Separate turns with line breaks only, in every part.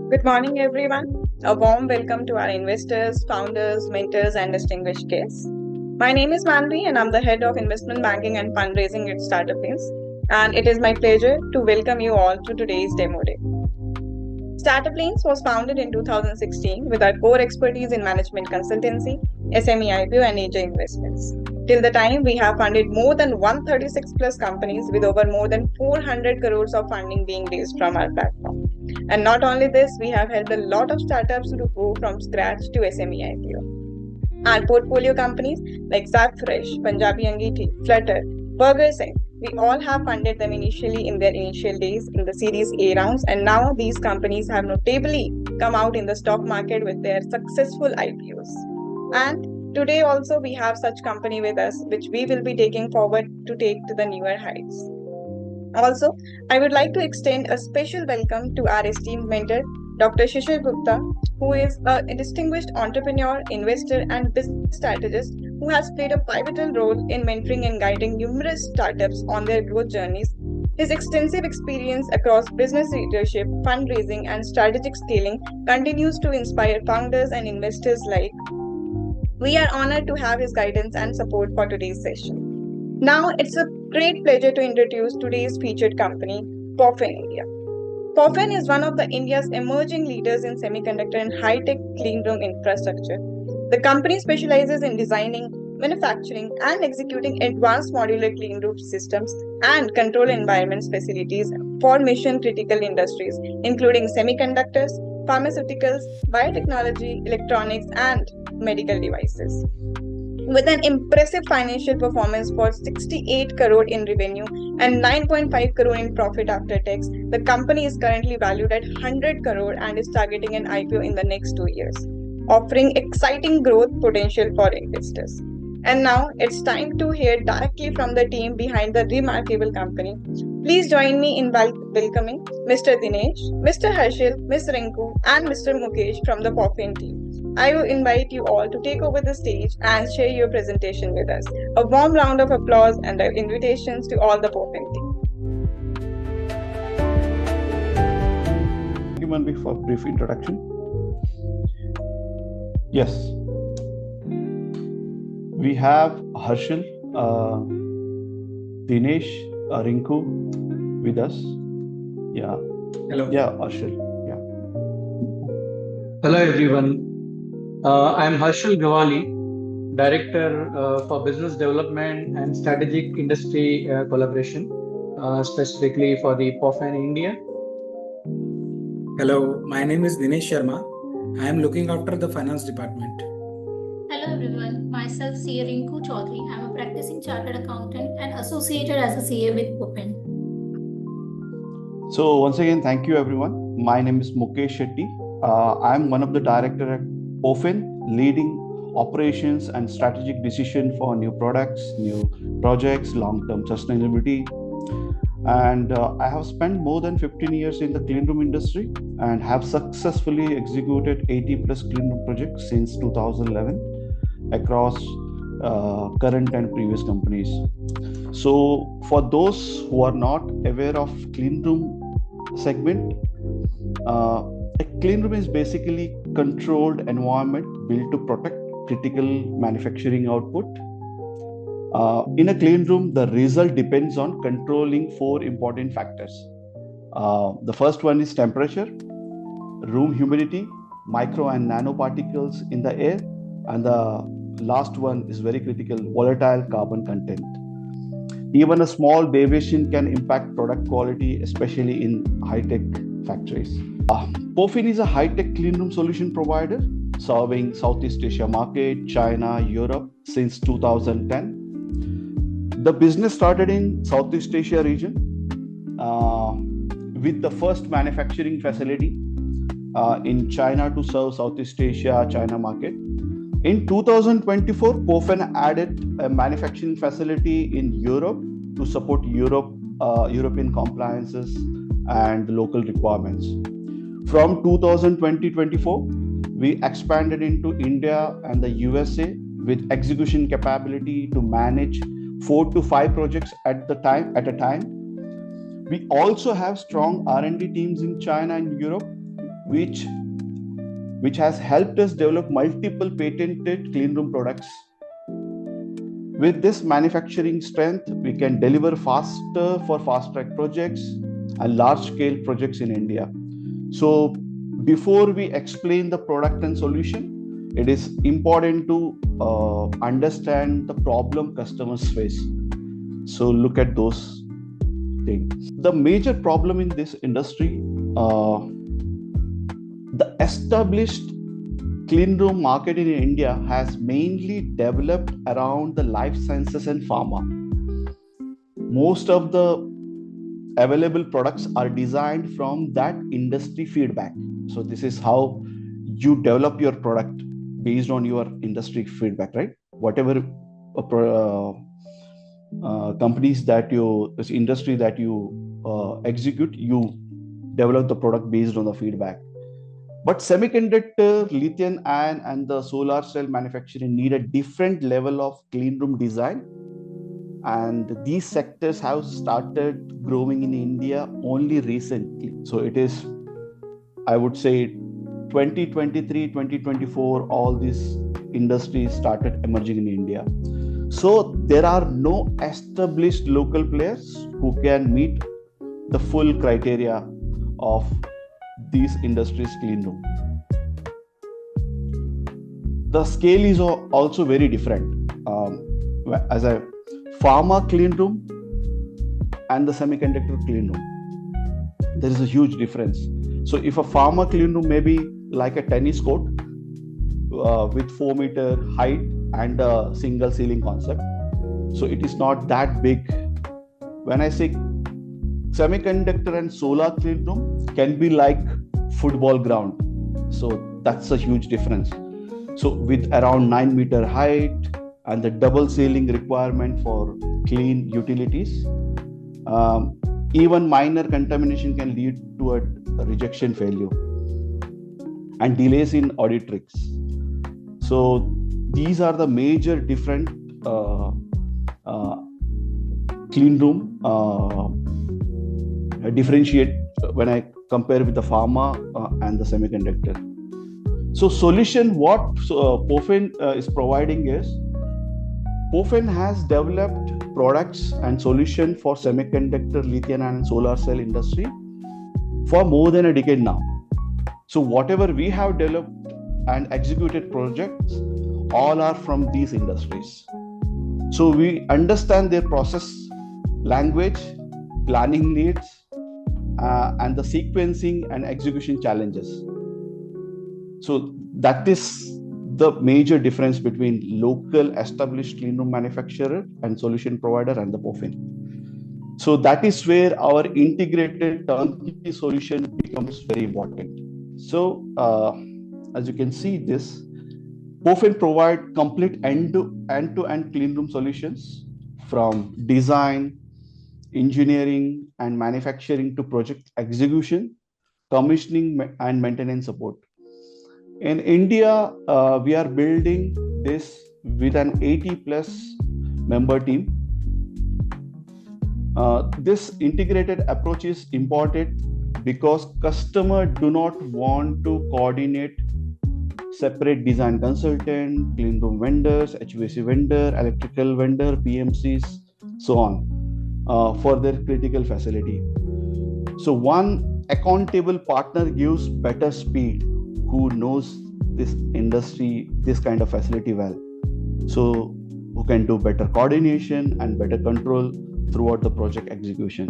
Good morning, everyone. A warm welcome to our investors, founders, mentors, and distinguished guests. My name is Manvi, and I'm the head of investment banking and fundraising at Startup Inc. And it is my pleasure to welcome you all to today's demo day. Startup Lanes was founded in 2016 with our core expertise in management consultancy, SME IPO, and AJ investments. Till the time, we have funded more than 136 plus companies with over more than 400 crores of funding being raised from our platform. And not only this, we have helped a lot of startups to go from scratch to SME IPO. Our portfolio companies like Fresh, Punjabi Angeethi, Flutter, Burger Singh, we all have funded them initially in their initial days in the Series A rounds, and now these companies have notably come out in the stock market with their successful IPOs. And today also we have such company with us, which we will be taking forward to take to the newer heights. Also, I would like to extend a special welcome to our esteemed mentor, Dr. Shishir Gupta, who is a distinguished entrepreneur, investor, and business strategist who has played a pivotal role in mentoring and guiding numerous startups on their growth journeys. His extensive experience across business leadership, fundraising, and strategic scaling continues to inspire founders and investors alike. We are honored to have his guidance and support for today's session. Now, it's a great pleasure to introduce today's featured company, Pophen India. Pophen is one of the India's emerging leaders in semiconductor and high-tech cleanroom infrastructure. The company specializes in designing, manufacturing, and executing advanced modular cleanroom systems and control environments facilities for mission-critical industries, including semiconductors, pharmaceuticals, biotechnology, electronics, and medical devices. With an impressive financial performance for 68 crore in revenue and 9.5 crore in profit after tax, the company is currently valued at 100 crore and is targeting an IPO in the next 2 years, offering exciting growth potential for investors. And now it's time to hear directly from the team behind the remarkable company. Please join me in welcoming Mr. Dinesh, Mr. Harshil, Ms. Rinku, and Mr. Mukesh from the Pophen team. I will invite you all to take over the stage and share your presentation with us. A warm round of applause and invitations to all the Pophen team.
Thank you, Manvi, for a brief introduction. Yes, we have Harshil, Dinesh, Rinku with us. Yeah.
Hello.
Yeah, Harshil. Yeah.
Hello, everyone. I'm Harshil Gawali, Director for Business Development and Strategic Industry Collaboration, specifically for the Pophen India.
Hello, my name is Dinesh Sharma. I am looking after the finance department.
Hello everyone, myself CA Rinku Chaudhary. I am a practicing chartered accountant and associated as a CA with Pophen.
So once again, thank you everyone. My name is Mukesh Shetty. I'm one of the director at Pophen, leading operations and strategic decision for new products, new projects, long-term sustainability. And I have spent more than 15 years in the cleanroom industry and have successfully executed 80 plus cleanroom projects since 2011 across current and previous companies. So for those who are not aware of cleanroom segment, a cleanroom is basically controlled environment built to protect critical manufacturing output. In a clean room, the result depends on controlling 4 important factors. The first one is temperature, room humidity, micro and nanoparticles in the air, and the last one is very critical, volatile carbon content. Even a small deviation can impact product quality, especially in high-tech factories. Pophen is a high-tech cleanroom solution provider serving Southeast Asia market, China, Europe since 2010. The business started in Southeast Asia region with the first manufacturing facility in China to serve Southeast Asia, China market. In 2024, Pophen added a manufacturing facility in Europe to support European compliances and local requirements. From 2020-24, we expanded into India and the USA with execution capability to manage 4 to 5 projects at a time. We also have strong R&D teams in China and Europe which has helped us develop multiple patented cleanroom products. With this manufacturing strength, we can deliver faster for fast-track projects and large-scale projects in India. So before we explain the product and solution, it is important to understand the problem customers face. So look at those things. The major problem in this industry, the established cleanroom market in India has mainly developed around the life sciences and pharma. Most of the available products are designed from that industry feedback. So this is how you develop your product based on your industry feedback, right? Whatever companies that this industry that you execute, you develop the product based on the feedback. But semiconductor, lithium ion, and the solar cell manufacturing need a different level of cleanroom design. And these sectors have started growing in India only recently. So it is, I would say, 2023, 2024, all these industries started emerging in India. So there are no established local players who can meet the full criteria of these industries cleanroom. The scale is also very different. As a pharma cleanroom and the semiconductor cleanroom, there is a huge difference. So if a pharma cleanroom may be like a tennis court with 4-meter height and a single ceiling concept, so it is not that big. When I say semiconductor and solar cleanroom can be like football ground, so that's a huge difference. So with around 9-meter height and the double ceiling requirement for clean utilities, even minor contamination can lead to a rejection failure and delays in audit tricks. So these are the major different cleanroom differentiate when I compare with the pharma and the semiconductor. So solution what Pophen is providing is, Pophen has developed products and solution for semiconductor, lithium and solar cell industry for more than a decade now. So whatever we have developed and executed projects, all are from these industries. So we understand their process, language, planning needs, and the sequencing and execution challenges. So that is the major difference between local established cleanroom manufacturer and solution provider and the Pophen. So that is where our integrated turnkey solution becomes very important. So as you can see this, Pophen provide complete end-to-end cleanroom solutions from design, engineering and manufacturing to project execution, commissioning and maintenance support. In India, we are building this with an 80+ member team. This integrated approach is important because customers do not want to coordinate separate design consultant, cleanroom vendors, HVAC vendor, electrical vendor, PMCs, so on, for their critical facility. So one accountable partner gives better speed, who knows this industry, this kind of facility well. So who can do better coordination and better control throughout the project execution.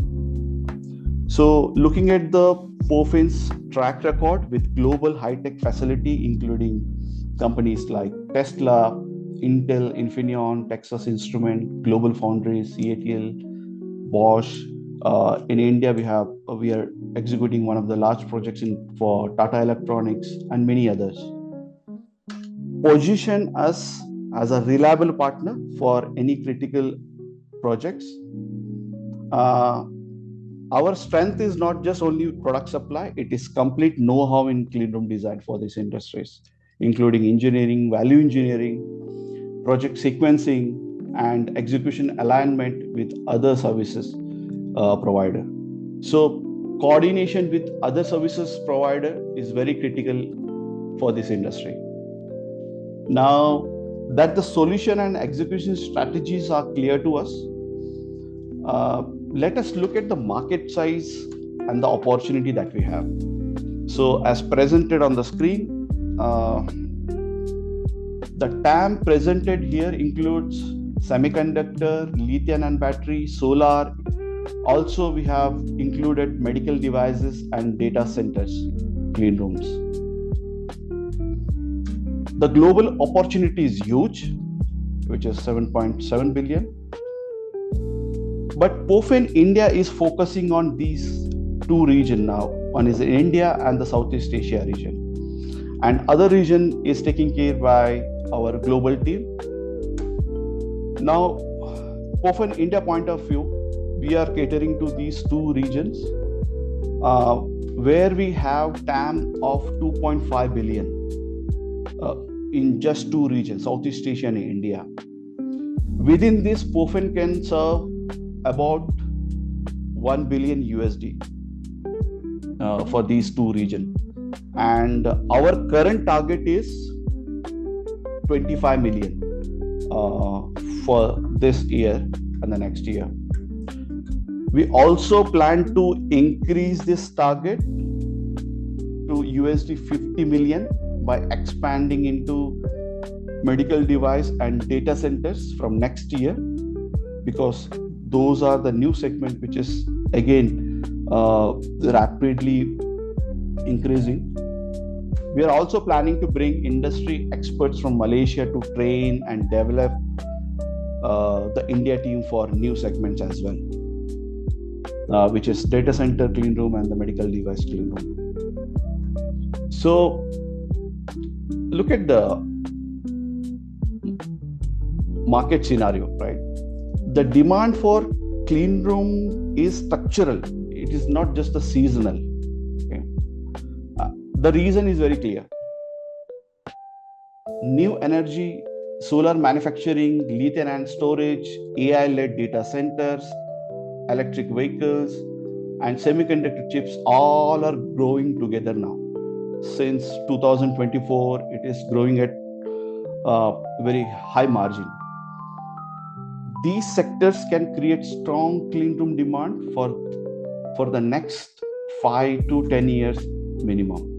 So looking at the Pophen's track record with global high-tech facility, including companies like Tesla, Intel, Infineon, Texas Instrument, Global Foundries, CATL, Bosch. In India, we are executing one of the large projects for Tata Electronics and many others. Position us as a reliable partner for any critical projects. Our strength is not just only product supply, it is complete know-how in cleanroom design for these industries, including engineering, value engineering, project sequencing, and execution alignment with other services provider. So coordination with other services provider is very critical for this industry. Now that the solution and execution strategies are clear to us, let us look at the market size and the opportunity that we have. So as presented on the screen, the TAM presented here includes semiconductor, lithium and battery, solar. Also, we have included medical devices and data centers, clean rooms. The global opportunity is huge, which is 7.7 billion. But Pophen India is focusing on these two regions now. One is India and the Southeast Asia region. And other region is taken care by our global team. Now, Pophen India point of view, we are catering to these two regions where we have TAM of 2.5 billion in just two regions, Southeast Asia and India. Within this, Pophen can serve about 1 billion USD for these two regions. And our current target is 25 million for this year and the next year. We also plan to increase this target to $50 million by expanding into medical device and data centers from next year, because those are the new segment which is again rapidly increasing. We are also planning to bring industry experts from Malaysia to train and develop the India team for new segments as well, which is data center clean room and the medical device clean room. So look at the market scenario, right? The demand for clean room is structural. It is not just a seasonal. Okay? The reason is very clear. New energy, solar manufacturing, lithium and storage, AI-led data centers, electric vehicles, and semiconductor chips all are growing together now. Since 2024, it is growing at very high margin. These sectors can create strong clean room demand for the next 5 to 10 years minimum.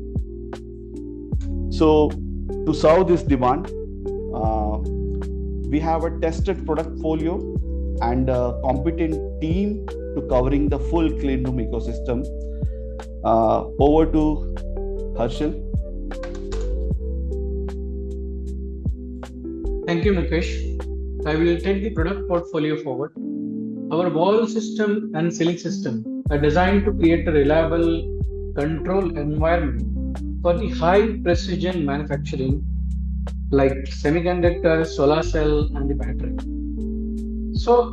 So to serve this demand, we have a tested product portfolio and a competent team to covering the full clean room ecosystem. Over to Harshal.
Thank you, Mukesh. I will take the product portfolio forward. Our wall system and ceiling system are designed to create a reliable control environment for the high precision manufacturing like semiconductor, solar cell, and the battery. So,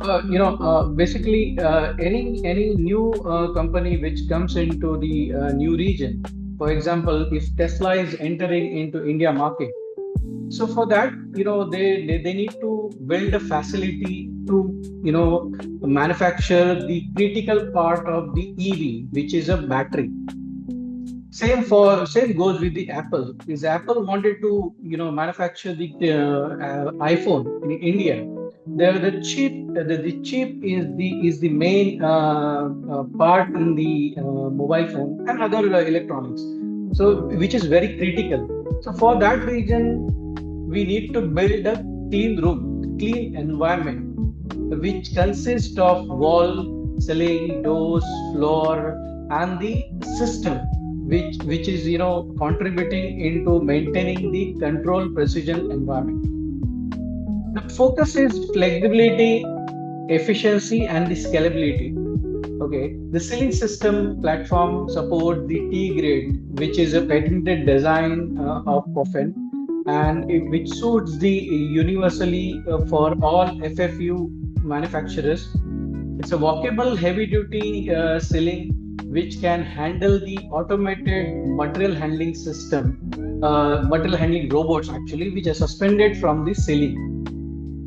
basically, any new company which comes into the new region, for example, if Tesla is entering into India market, so for that, they need to build a facility to, manufacture the critical part of the EV, which is a battery. Same goes with the Apple. Is Apple wanted to, manufacture the iPhone in India? The chip is the main part in the mobile phone and other electronics. So which is very critical. So for that reason, we need to build a clean room, clean environment, which consists of wall, ceiling, doors, floor, and the system, which is contributing into maintaining the control precision environment. The focus is flexibility, efficiency, and the scalability. Okay, the ceiling system platform support the T grade, which is a patented design of Pophen, and which suits the universally for all FFU manufacturers. It's a walkable heavy-duty ceiling which can handle the automated material handling system, material handling robots actually, which are suspended from the ceiling.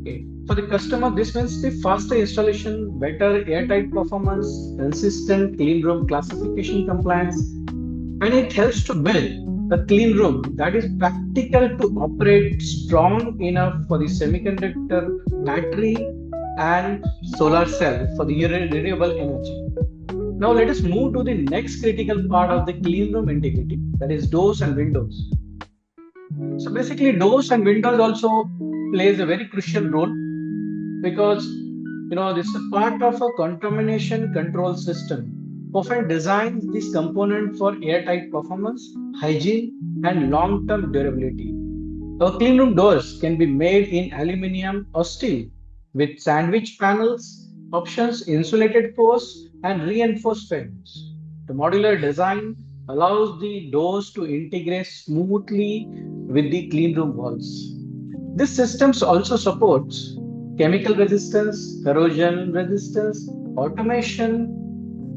Okay. For the customer, this means the faster installation, better airtight performance, consistent clean room classification compliance, and it helps to build a clean room that is practical to operate, strong enough for the semiconductor, battery, and solar cell for the renewable energy. Now let us move to the next critical part of the clean room integrity, that is doors and windows. So basically, doors and windows also plays a very crucial role because this is a part of a contamination control system. Pophen designs this component for airtight performance, hygiene, and long-term durability. Our clean room doors can be made in aluminum or steel with sandwich panels, options, insulated pores, and reinforced frames. The modular design allows the doors to integrate smoothly with the clean room walls. This system also supports chemical resistance, corrosion resistance, automation,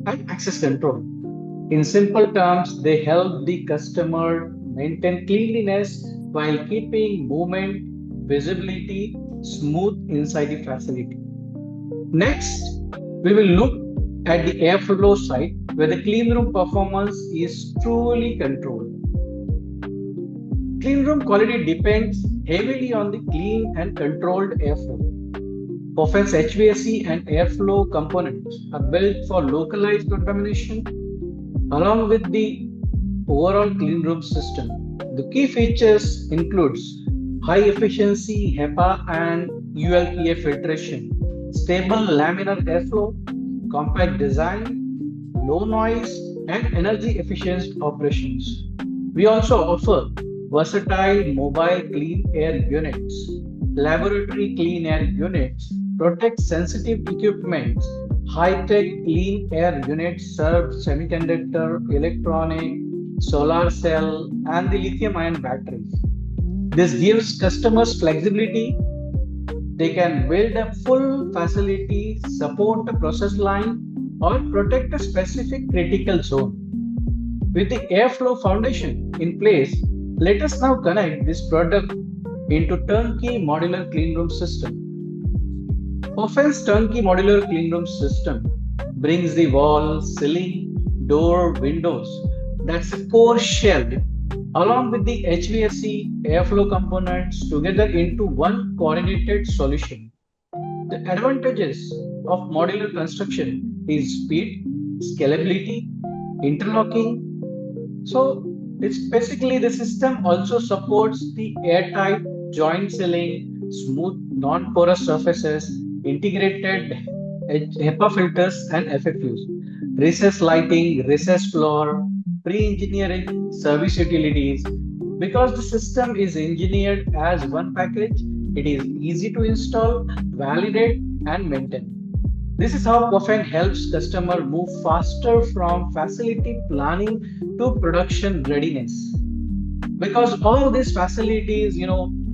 and access control. In simple terms, they help the customer maintain cleanliness while keeping movement, visibility smooth inside the facility. Next, we will look at the airflow side where the clean room performance is truly controlled. Clean room quality depends heavily on the clean and controlled airflow. Pophen's HVAC and airflow components are built for localized contamination along with the overall clean room system. The key features includes high efficiency HEPA and ULPA filtration, stable laminar airflow, compact design, low noise, and energy efficient operations. We also offer versatile mobile clean air units, laboratory clean air units, protect sensitive equipment, high-tech clean air units serve semiconductor, electronic, solar cell, and the lithium-ion batteries. This gives customers flexibility. They can build a full facility, support a process line, or protect a specific critical zone. With the airflow foundation in place, let us now connect this product into turnkey modular cleanroom system. Pophen's turnkey modular cleanroom system brings the wall, ceiling, door, windows, that's a core shell, along with the HVAC airflow components together into one coordinated solution. The advantages of modular construction is speed, scalability, interlocking. So it's basically the system also supports the airtight joint sealing, smooth non-porous surfaces, integrated HEPA filters and FFUs, recessed lighting, recessed floor, pre-engineering, service utilities. Because the system is engineered as one package, it is easy to install, validate, and maintain. This is how Pophen helps customer move faster from facility planning to production readiness. Because all these facilities,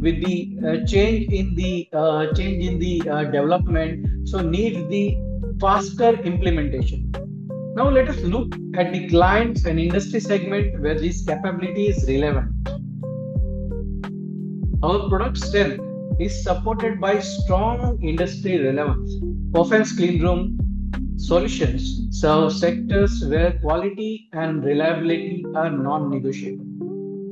with the change in the development, so need the faster implementation. Now let us look at the clients and industry segment where this capability is relevant. Our product strength is supported by strong industry relevance. Pophen's cleanroom solutions serve sectors where quality and reliability are non-negotiable.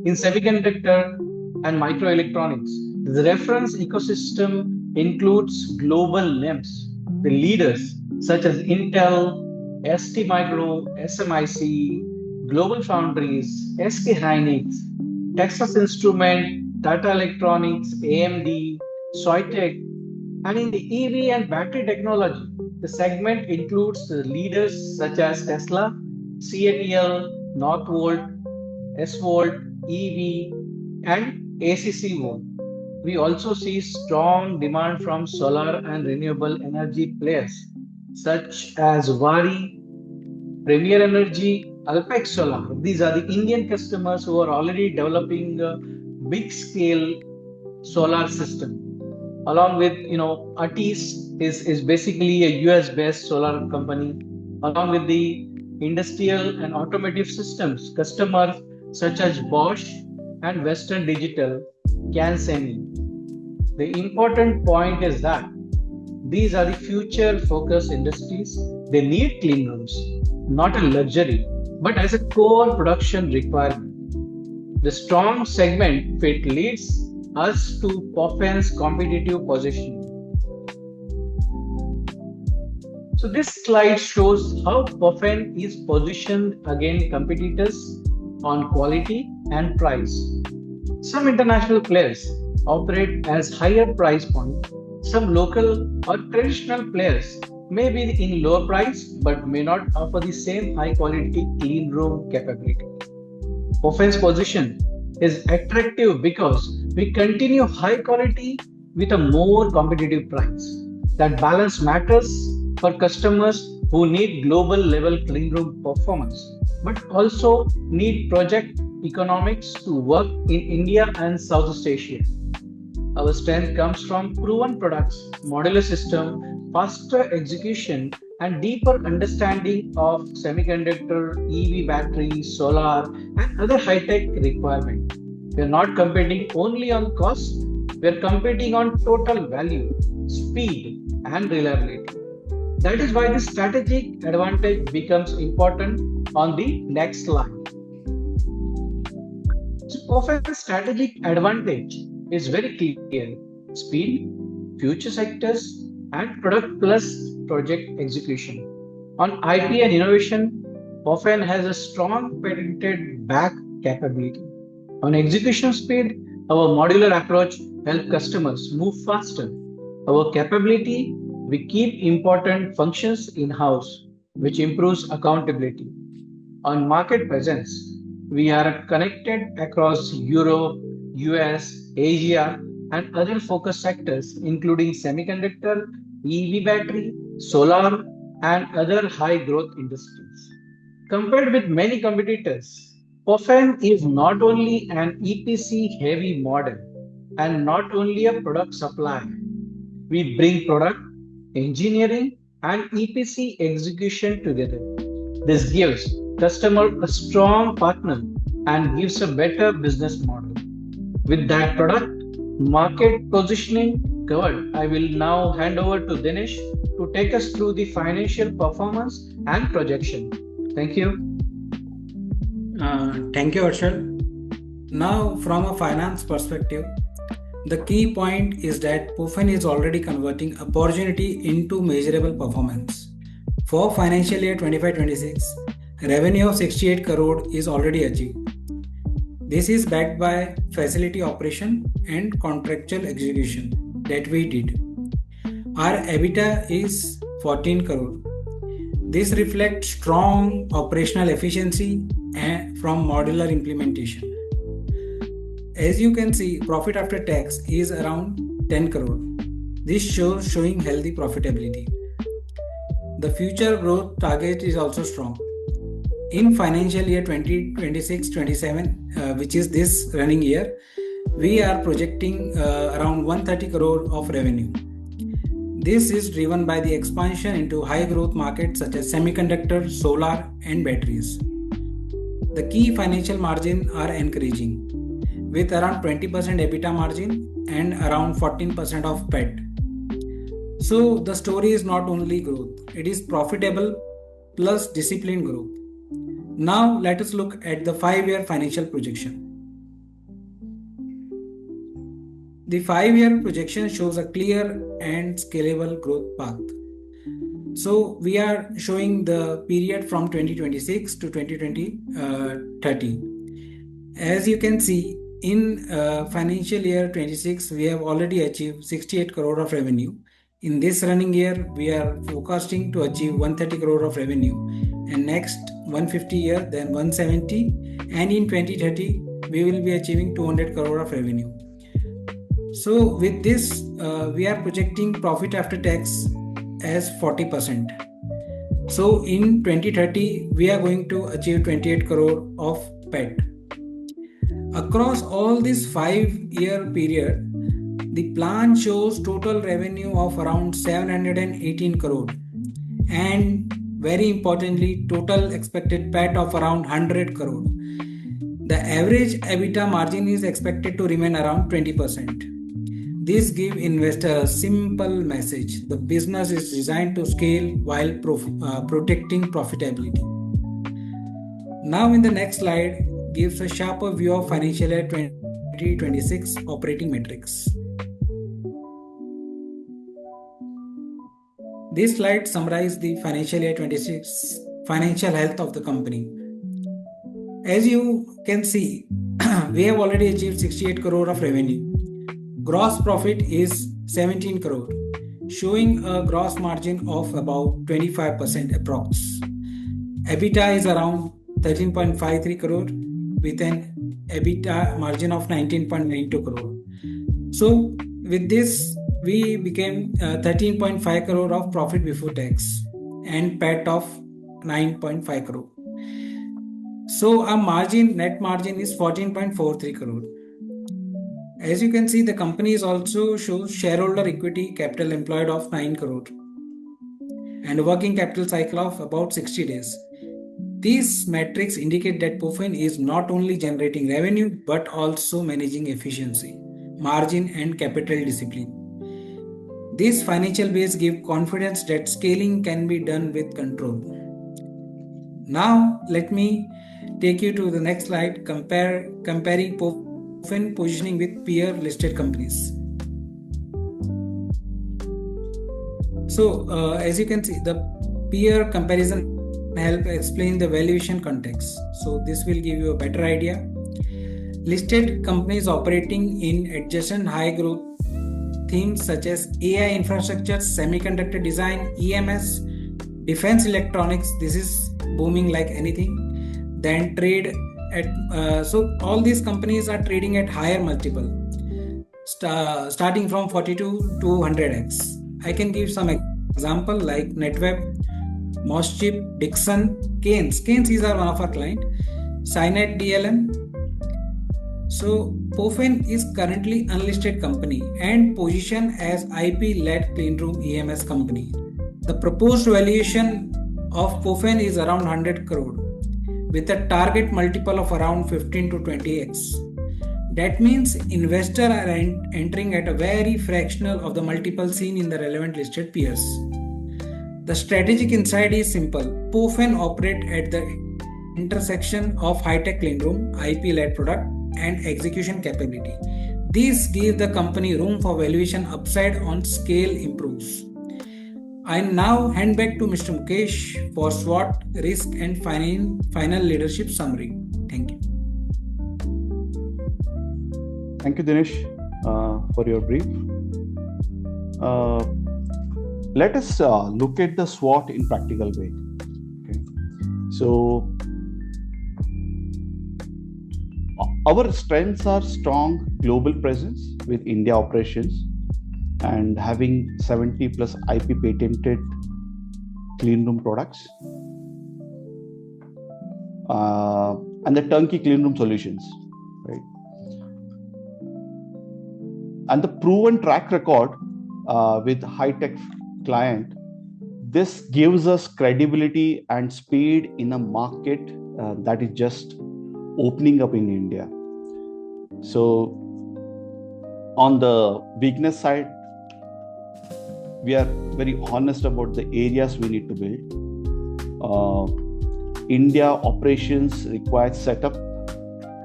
In semiconductor and microelectronics, the reference ecosystem includes global names, the leaders such as Intel, STMicro, SMIC, Global Foundries, SK Hynix, Texas Instrument, Tata Electronics, AMD, Soitec, and in the EV and battery technology, the segment includes the leaders such as Tesla, CATL, Northvolt, SVolt, EV, and ACC Volt. We also see strong demand from solar and renewable energy players such as Vari, Premier Energy, Alpex Solar. These are the Indian customers who are already developing a big scale solar system. Along with, Atis is basically a US based solar company. Along with the industrial and automotive systems, customers such as Bosch and Western Digital, CAN Semi. The important point is that these are the future focused industries. They need clean rooms, not a luxury, but as a core production requirement. The strong segment fit leads us to Pophen's competitive positioning. So this slide shows how Pophen is positioned against competitors on quality and price. Some international players operate as higher price point. Some local or traditional players may be in lower price but may not offer the same high quality clean room capability. Pophen's position is attractive because we continue high quality with a more competitive price. That balance matters for customers who need global level clean room performance, but also need project economics to work in India and Southeast Asia. Our strength comes from proven products, modular system, faster execution, and deeper understanding of semiconductor, EV battery, solar, and other high-tech requirements. We are not competing only on cost, we are competing on total value, speed, and reliability. That is why the strategic advantage becomes important on the next slide. So, Pophen's strategic advantage is very clear: speed, future sectors, and product plus project execution. On IP and innovation, Pophen has a strong patented back capability. On execution speed, our modular approach helps customers move faster. Our capability, we keep important functions in-house, which improves accountability. On market presence, we are connected across Europe, US, Asia, and other focus sectors, including semiconductor, EV battery, solar, and other high growth industries. Compared with many competitors, Pophen is not only an EPC heavy model and not only a product supplier. We bring product, engineering, and EPC execution together. This gives customer a strong partner and gives a better business model. With that product market positioning covered, I will now hand over to Dinesh to take us through the financial performance and projection. Thank you.
Thank you, Arshad. Now, from a finance perspective, the key point is that Pophen is already converting opportunity into measurable performance. For financial year 25-26, revenue of 68 crore is already achieved. This is backed by facility operation and contractual execution that we did. Our EBITDA is 14 crore. This reflects strong operational efficiency from modular implementation. As you can see, profit after tax is around 10 crore. This shows showing healthy profitability. The future growth target is also strong. In financial year 2026-27, which is this running year, we are projecting around 130 crore of revenue. This is driven by the expansion into high growth markets such as semiconductor, solar, and batteries. The key financial margins are encouraging, with around 20% EBITDA margin and around 14% of PAT. So the story is not only growth, it is profitable plus disciplined growth. Now let us look at the 5-year financial projection. The 5-year projection shows a clear and scalable growth path. So we are showing the period from 2026 to 2030. As you can see, in financial year 26, we have already achieved 68 crore of revenue. In this running year, we are forecasting to achieve 130 crore of revenue, and next 150 year, then 170, and in 2030, we will be achieving 200 crore of revenue. So with this, we are projecting profit after tax as 40%. So in 2030, we are going to achieve 28 crore of PAT. Across all this 5-year period, the plan shows total revenue of around 718 crore and very importantly, total expected PAT of around 100 crore. The average EBITDA margin is expected to remain around 20%. This gives investors a simple message. The business is designed to scale while protecting profitability. Now in the next slide gives a sharper view of financial year 2026 operating metrics. This slide summarizes the financial year 26 financial health of the company. As you can see, we have already achieved 68 crore of revenue. Gross profit is 17 crore, showing a gross margin of about 25% approx. EBITDA is around 13.53 crore with an EBITDA margin of 19.92 crore. So with this, we became 13.5 crore of profit before tax and PAT of 9.5 crore. So our net margin is 14.43 crore. As you can see, the company also shows shareholder equity capital employed of 9 crore and a working capital cycle of about 60 days. These metrics indicate that Pophen is not only generating revenue but also managing efficiency, margin and capital discipline. This financial base gives confidence that scaling can be done with control. Now let me take you to the next slide, comparing Pophen positioning with peer listed companies. So as you can see, the peer comparison help explain the valuation context. So this will give you a better idea. Listed companies operating in adjacent high growth themes such as AI infrastructure, semiconductor design, EMS, defense electronics, this is booming like anything. Then trade at so all these companies are trading at higher multiple, starting from 42 to 100x. I can give some example like NetWeb, Moschip, Dixon, Keynes. Keynes is one of our client. Cynet DLM. So Pophen is currently unlisted company and positioned as IP-led Cleanroom EMS company. The proposed valuation of Pophen is around 100 crore with a target multiple of around 15 to 20x. That means investors are entering at a very fractional of the multiple seen in the relevant listed peers. The strategic insight is simple. Pophen operate at the intersection of high-tech cleanroom, IP-led product and execution capability. This gives the company room for valuation upside on scale improves. I now hand back to Mr. Mukesh for SWOT, risk and final leadership summary. Thank you.
Thank you, Dinesh, for your brief. Let us look at the SWOT in practical way. Okay. So, our strengths are strong global presence with India operations and having 70 plus IP patented cleanroom products and the turnkey cleanroom solutions, right? And the proven track record with high-tech client, this gives us credibility and speed in a market that is just opening up in India. So on the weakness side, we are very honest about the areas we need to build. India operations require setup,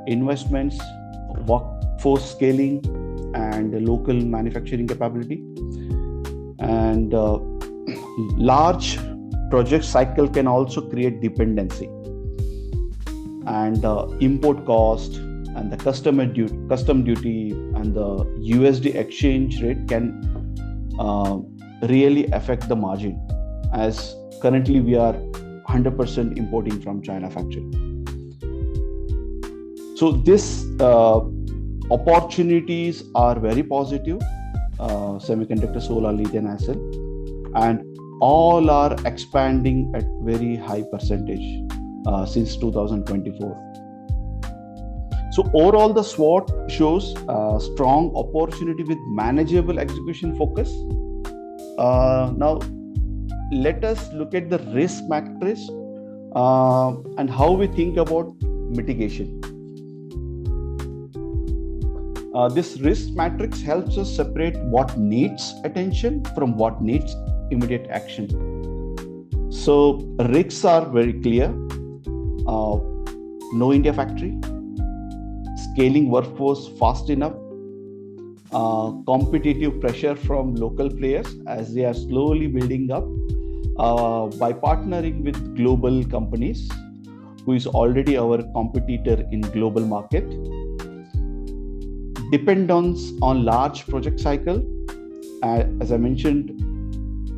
investments, workforce scaling, and local manufacturing capability. And large project cycle can also create dependency. And import cost and the custom duty and the USD exchange rate can really affect the margin, as currently we are 100% importing from China factory. So this opportunities are very positive, semiconductor, solar, lithium, acid, and all are expanding at very high percentage since 2024. So overall, the SWOT shows a strong opportunity with manageable execution focus. Now, let us look at the risk matrix and how we think about mitigation. This risk matrix helps us separate what needs attention from what needs immediate action. So risks are very clear. No India factory, scaling workforce fast enough, competitive pressure from local players as they are slowly building up, by partnering with global companies who is already our competitor in global market, dependence on large project cycle, as I mentioned,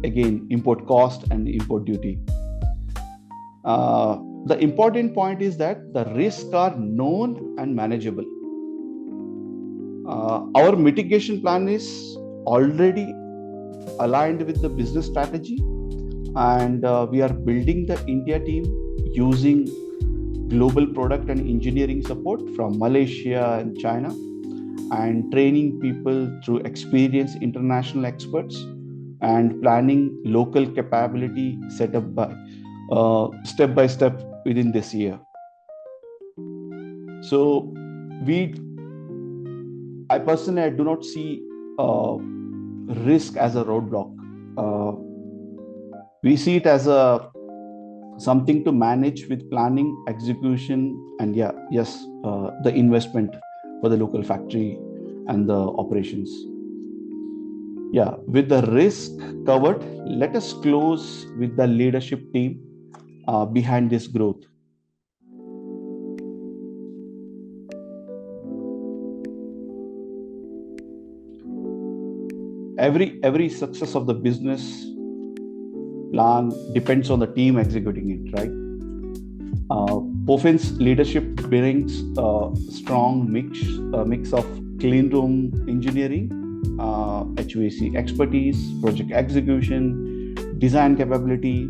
again, import cost and import duty. The important point is that the risks are known and manageable. Our mitigation plan is already aligned with the business strategy, and we are building the India team using global product and engineering support from Malaysia and China, and training people through experienced international experts, and planning local capability set up by step by step within this year. So I personally do not see risk as a roadblock. We see it as something to manage with planning, execution, and the investment for the local factory and the operations. With the risk covered, let us close with the leadership team behind this growth. Every success of the business plan depends on the team executing it, right? Pophen's leadership brings a strong mix of cleanroom engineering, HVAC expertise, project execution, design capability,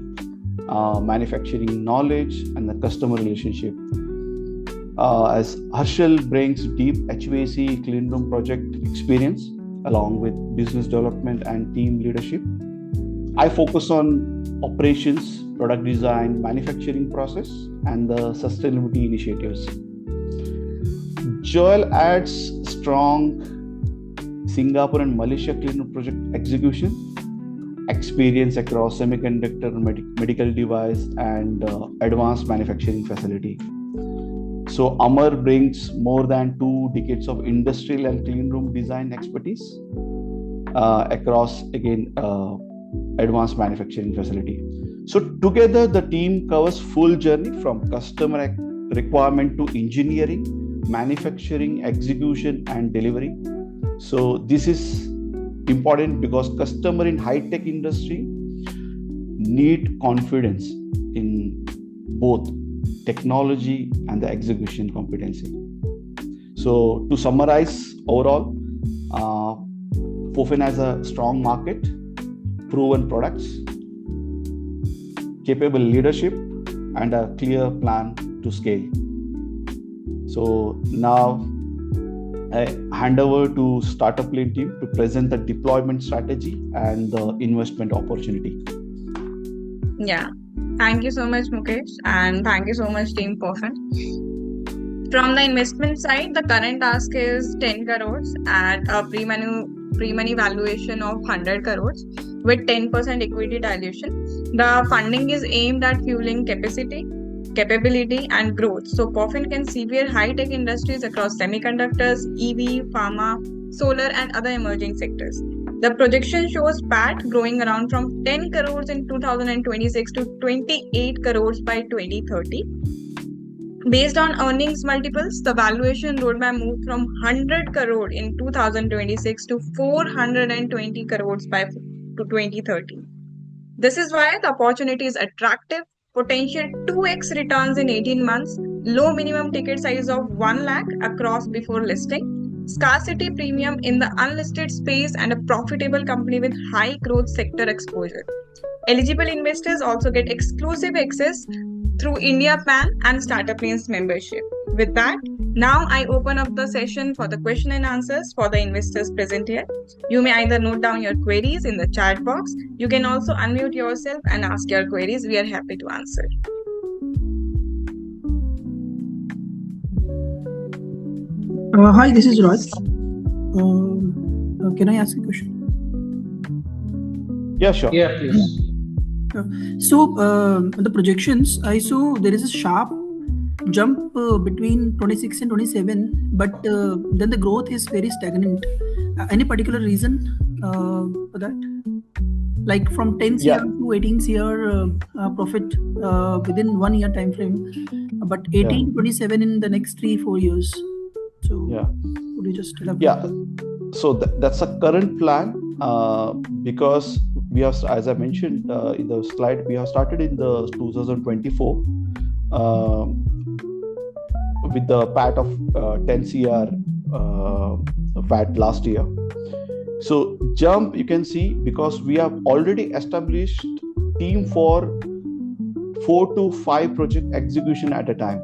manufacturing knowledge, and the customer relationship. As Harshal brings deep HVAC cleanroom project experience along with business development and team leadership, I focus on operations, product design, manufacturing process, and the sustainability initiatives. Joel adds strong Singapore and Malaysia cleanroom project execution experience across semiconductor, medical device, and advanced manufacturing facility. So Amar brings more than 2 decades of industrial and cleanroom design expertise across, again, advanced manufacturing facility. So together the team covers full journey from customer requirement to engineering, manufacturing, execution, and delivery. So this is important because customer in high-tech industry need confidence in both technology and the execution competency. So to summarize, overall, Pophen has a strong market, proven products, capable leadership, and a clear plan to scale. So now I hand over to Startup Lane team to present the deployment strategy and the investment opportunity.
Yeah. Thank you so much, Mukesh, and thank you so much, Team Pophen. From the investment side, the current ask is 10 crores at a pre-money valuation of 100 crores with 10% equity dilution. The funding is aimed at fueling capacity, capability, and growth. So Pophen can severe high-tech industries across semiconductors, EV, pharma, solar, and other emerging sectors. The projection shows PAT growing around from 10 crores in 2026 to 28 crores by 2030. Based on earnings multiples, the valuation roadmap moved from 100 crore in 2026 to 420 crores by 2030. This is why the opportunity is attractive, potential 2x returns in 18 months, low minimum ticket size of 1 lakh across before listing, scarcity premium in the unlisted space, and a profitable company with high growth sector exposure. Eligible investors also get exclusive access through India PAN and Startup Lane's membership. With that, now I open up the session for the question and answers for the investors present here. You may either note down your queries in the chat box. You can also unmute yourself and ask your queries. We are happy to answer.
Hi, this is Raj. Can I ask a question?
Yeah, sure.
Yeah, please.
So the projections, I saw there is a sharp jump between 26 and 27, but then the growth is very stagnant. Any particular reason for that? Like from 10
Yeah.
CR to 18 CR profit within 1 year time frame, but 18 to 27 in the next 3-4 years. So
Yeah.
could you just elaborate?
Yeah. So that's a current plan because we have, as I mentioned in the slide, we have started in the 2024 with the PAT of 10 CR PAT last year. So jump, you can see, because we have already established team for 4 to 5 project execution at a time.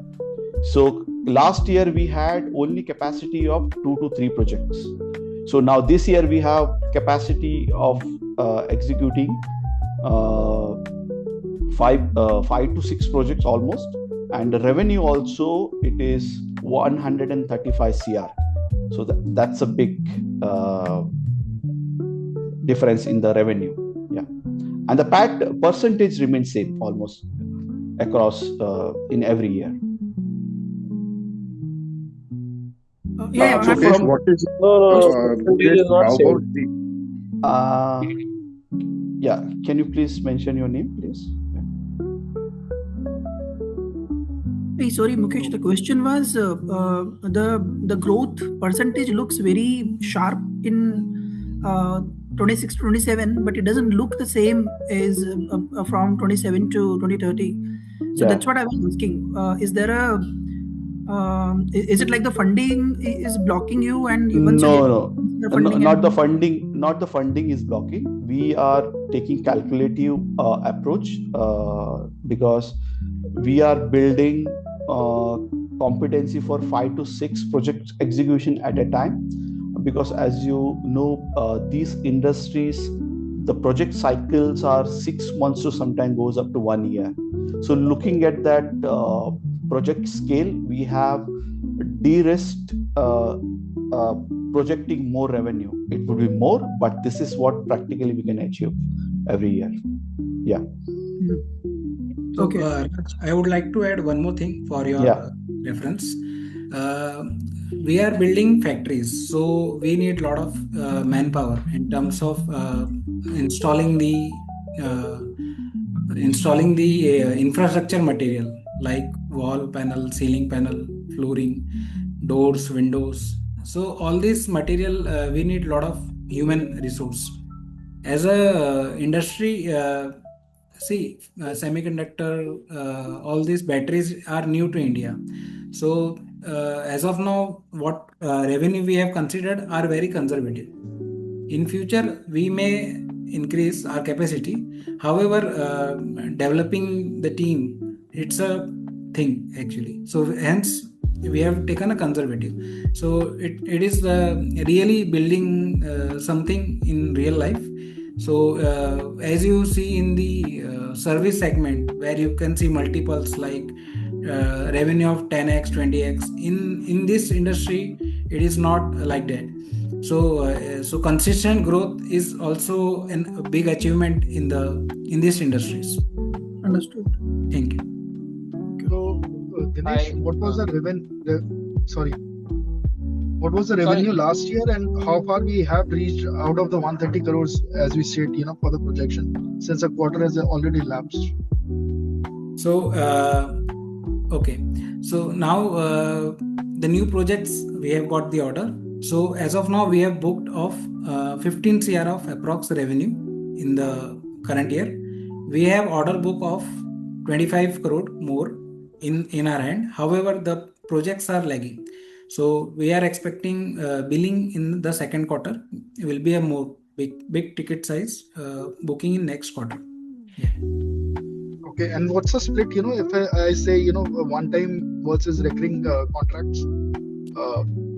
So last year we had only capacity of 2 to 3 projects. So now this year we have capacity of executing 5 to 6 projects almost, and the revenue also it is 135 CR. So that's a big difference in the revenue. Yeah, and the PAT percentage remains same almost across in every year.
Yeah,
So
Mukesh,
from
what is
Percentage is not
how
same.
about the
yeah, can you please mention your name, please?
Hey, sorry, Mukesh. The question was the growth percentage looks very sharp in 26 to 27, but it doesn't look the same as from 27 to 2030. So
Yeah.
that's what I was asking. Is there a is it like the funding is blocking you, and once you get funding
not the funding is blocking. We are taking calculative approach because we are building competency for 5 to 6 project execution at a time, because as you know, these industries, the project cycles are 6 months to sometimes goes up to 1 year. So looking at that project scale, we have de-risked projecting more revenue. It would be more, but this is what practically we can achieve every year. Yeah.
So,
Okay.
I would like to add one more thing for your reference. We are building factories, so we need a lot of manpower in terms of installing the infrastructure material like wall panel, ceiling panel, flooring, doors, windows. So all this material we need a lot of human resource. As a industry, semiconductor, all these batteries are new to India. So as of now, what revenue we have considered are very conservative. In future, we may increase our capacity. However, developing the team, it's a thing actually. So hence, we have taken a conservative. So it is really building something in real life. So as you see in the service segment, where you can see multiples like revenue of 10x, 20x, in this industry, it is not like that. So consistent growth is also a big achievement in these industries.
Understood.
Thank you.
So, Dinesh, what was the revenue last year, and how far we have reached out of the 130 crores as we said, for the projection, since a quarter has already lapsed?
So, okay. So now the new projects, we have got the order. So as of now, we have booked of 15 CR of approx revenue in the current year. We have order book of 25 crore more in our hand. However, the projects are lagging. So we are expecting billing in the second quarter. It will be a more big ticket size booking in next quarter. Yeah.
Okay, and what's the split? If I say one time versus recurring contracts,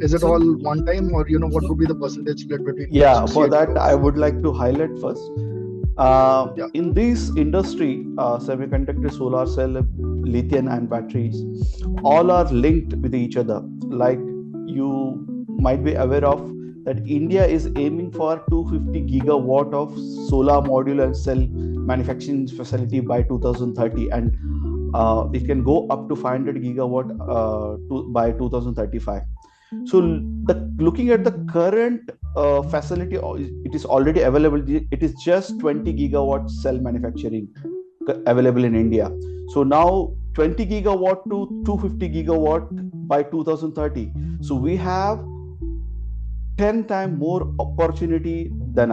is it all one time, or what would be the percentage split between?
Yeah, for that I would like to highlight first. In this industry, semiconductor, solar cell, lithium-ion batteries, all are linked with each other. Like you might be aware of, that India is aiming for 250 gigawatt of solar module and cell manufacturing facility by 2030, and it can go up to 500 gigawatt by 2035. So looking at the current facility, it is already available. It is just 20 gigawatt cell manufacturing available in India. So now 20 gigawatt to 250 gigawatt by 2030. So we have 10 times more opportunity than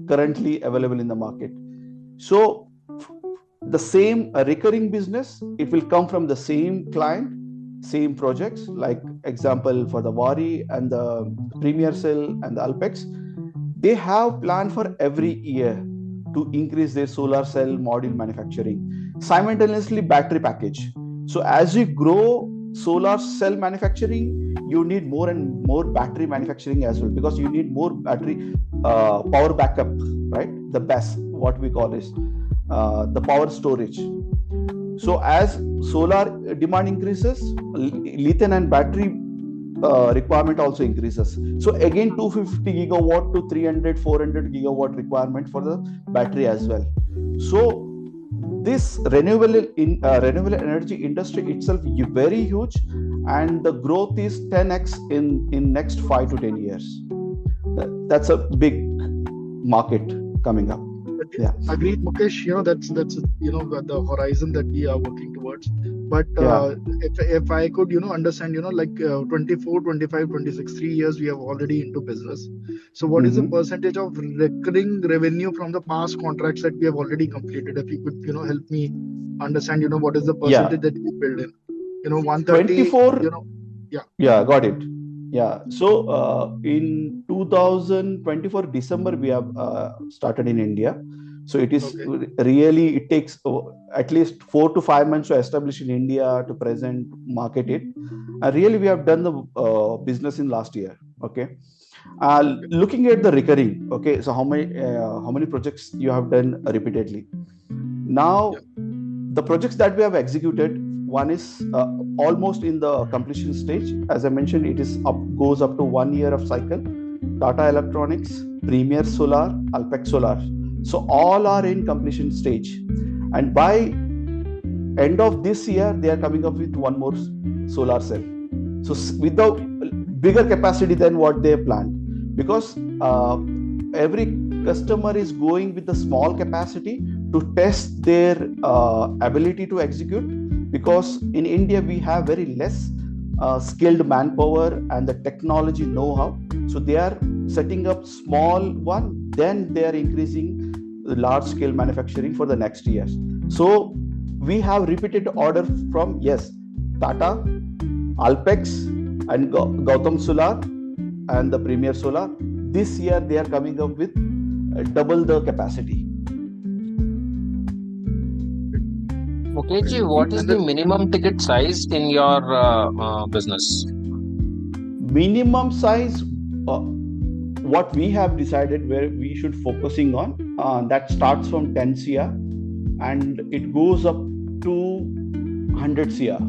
currently available in the market. So the same recurring business, it will come from the same client, same projects. Like example for the Wari and the Premier Cell and the Alpex, they have planned for every year to increase their solar cell module manufacturing, simultaneously battery package. So as you grow solar cell manufacturing, you need more and more battery manufacturing as well, because you need more battery power backup, right? The BESS, what we call is the power storage. So as solar demand increases, lithium and battery requirement also increases. So again, 250 gigawatt to 300 400 gigawatt requirement for the battery as well. So this renewable energy industry itself is very huge, and the growth is 10x in next 5 to 10 years. That's a big market coming up. Yeah,
agreed, Mukesh. That's the horizon that we are working towards. But if I could understand, like 24, 25, 26, 3 years we have already into business. So what is the percentage of recurring revenue from the past contracts that we have already completed? If you could help me understand, what is the percentage that we build in? 130.
24. Yeah, got it. Yeah. So in 2024 December we have started in India. So it is really, it takes at least 4 to 5 months to establish in India, to present, market it. And really we have done the business in last year. Okay. Looking at the recurring. Okay. So how many projects you have done repeatedly? Now the projects that we have executed, one is almost in the completion stage. As I mentioned, it is goes up to 1 year of cycle. Tata Electronics, Premier Solar, Alpex Solar. So all are in completion stage. And by end of this year, they are coming up with one more solar cell. So with the bigger capacity than what they have planned. Because every customer is going with the small capacity to test their ability to execute. Because in India, we have very less skilled manpower and the technology know-how. So they are setting up small one, then they are increasing the large scale manufacturing for the next years. So we have repeated order from Tata, Alpex and Gautam Solar and the Premier Solar. This year they are coming up with double the capacity.
Mukeshji, what is the minimum ticket size in your business?
Minimum size, what we have decided where we should focusing on, that starts from 10 CR and it goes up to 100 CR.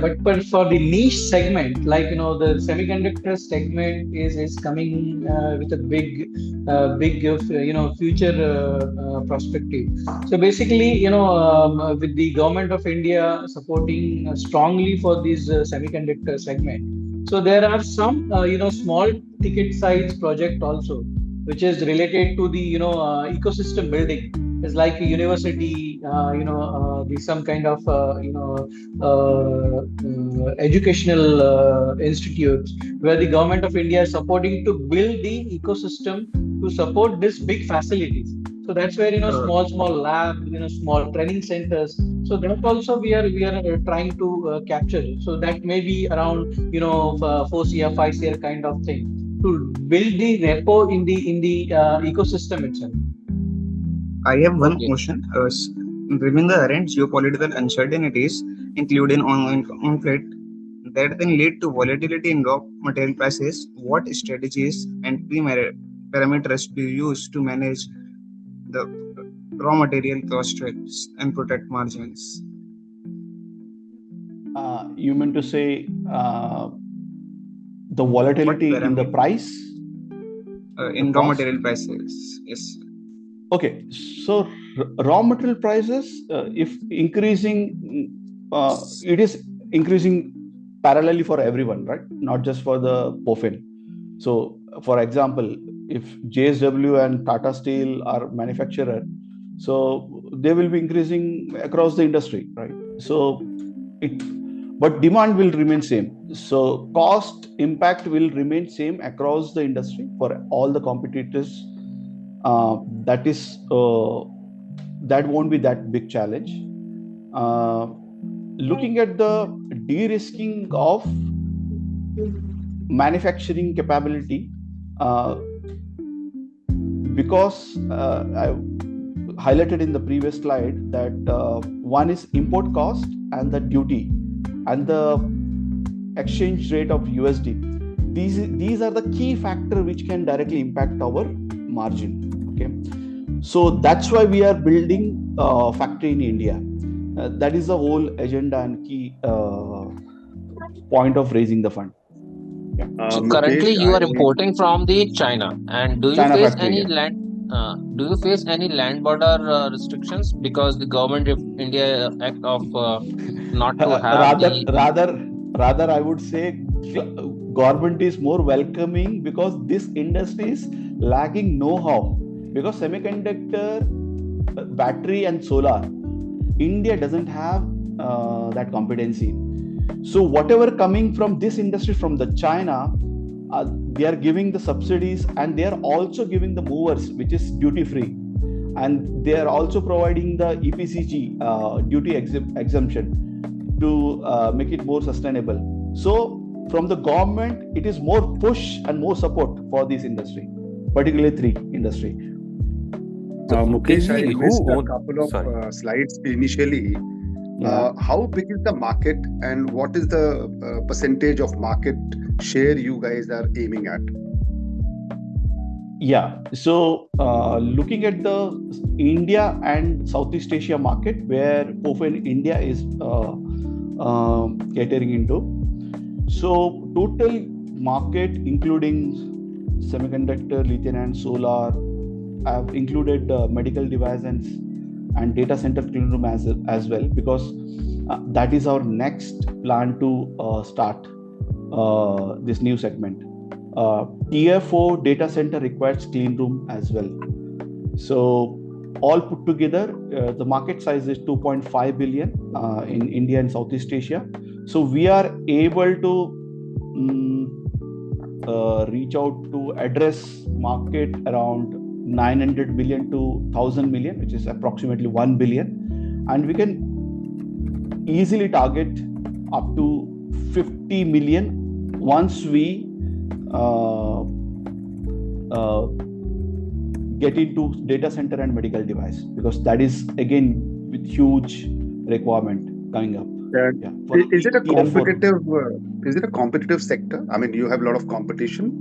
But for the niche segment, like the semiconductor segment is coming with a big future perspective. So basically, with the government of India supporting strongly for this semiconductor segment. So there are some small ticket size project also, which is related to the ecosystem building. It's like a university, some kind of educational institutes where the government of India is supporting to build the ecosystem to support this big facilities. So that's where small lab, small training centers. So that also we are trying to capture. So that may be around 4 CR, 5 CR kind of thing to build the repo in the ecosystem itself.
I have one question. Given the current geopolitical uncertainties, including ongoing conflict, that then lead to volatility in raw material prices, what strategies and parameters do you use to manage the raw material cost trends and protect margins?
You mean to say The volatility in the price?
In raw material prices, yes.
Okay, so raw material prices, if increasing, it is increasing parallelly for everyone, right? Not just for the Pophen. So, for example, if JSW and Tata Steel are manufacturer, so they will be increasing across the industry, right? So, but demand will remain same. So, cost impact will remain same across the industry for all the competitors. That won't be that big challenge. Looking at the de-risking of manufacturing capability, because I highlighted in the previous slide that one is import cost and the duty and the exchange rate of USD. These are the key factor which can directly impact our margin. Okay, so that's why we are building a factory in India. That is the whole agenda and key point of raising the fund.
So currently you are importing from the China, and do you
China
face
factory,
any
yeah.
land border restrictions because the government of India act of not to have
rather I would say government is more welcoming because this industry is lacking know-how, because semiconductor, battery and solar, India doesn't have that competency. So whatever coming from this industry from the China, they are giving the subsidies and they are also giving the movers, which is duty free, and they are also providing the EPCG duty exemption to make it more sustainable. So from the government, it is more push and more support for this industry, particularly three industry.
Mukesh, I missed a couple of slides initially. How big is the market and what is the percentage of market share you guys are aiming at?
Yeah, so looking at the India and Southeast Asia market, where Pophen India is catering into. So total market, including semiconductor, lithium and solar, I've included medical devices and data center cleanroom as well, because that is our next plan to start this new segment. Tier 4 data center requires cleanroom as well. So all put together, the market size is 2.5 billion in India and Southeast Asia. So we are able to reach out to address market around 900 million to 1000 million, which is approximately 1 billion, and we can easily target up to 50 million once we get into data center and medical device, because that is again with huge requirement coming up.
Is it a competitive? Is it a competitive sector? I mean, you have a lot of competition.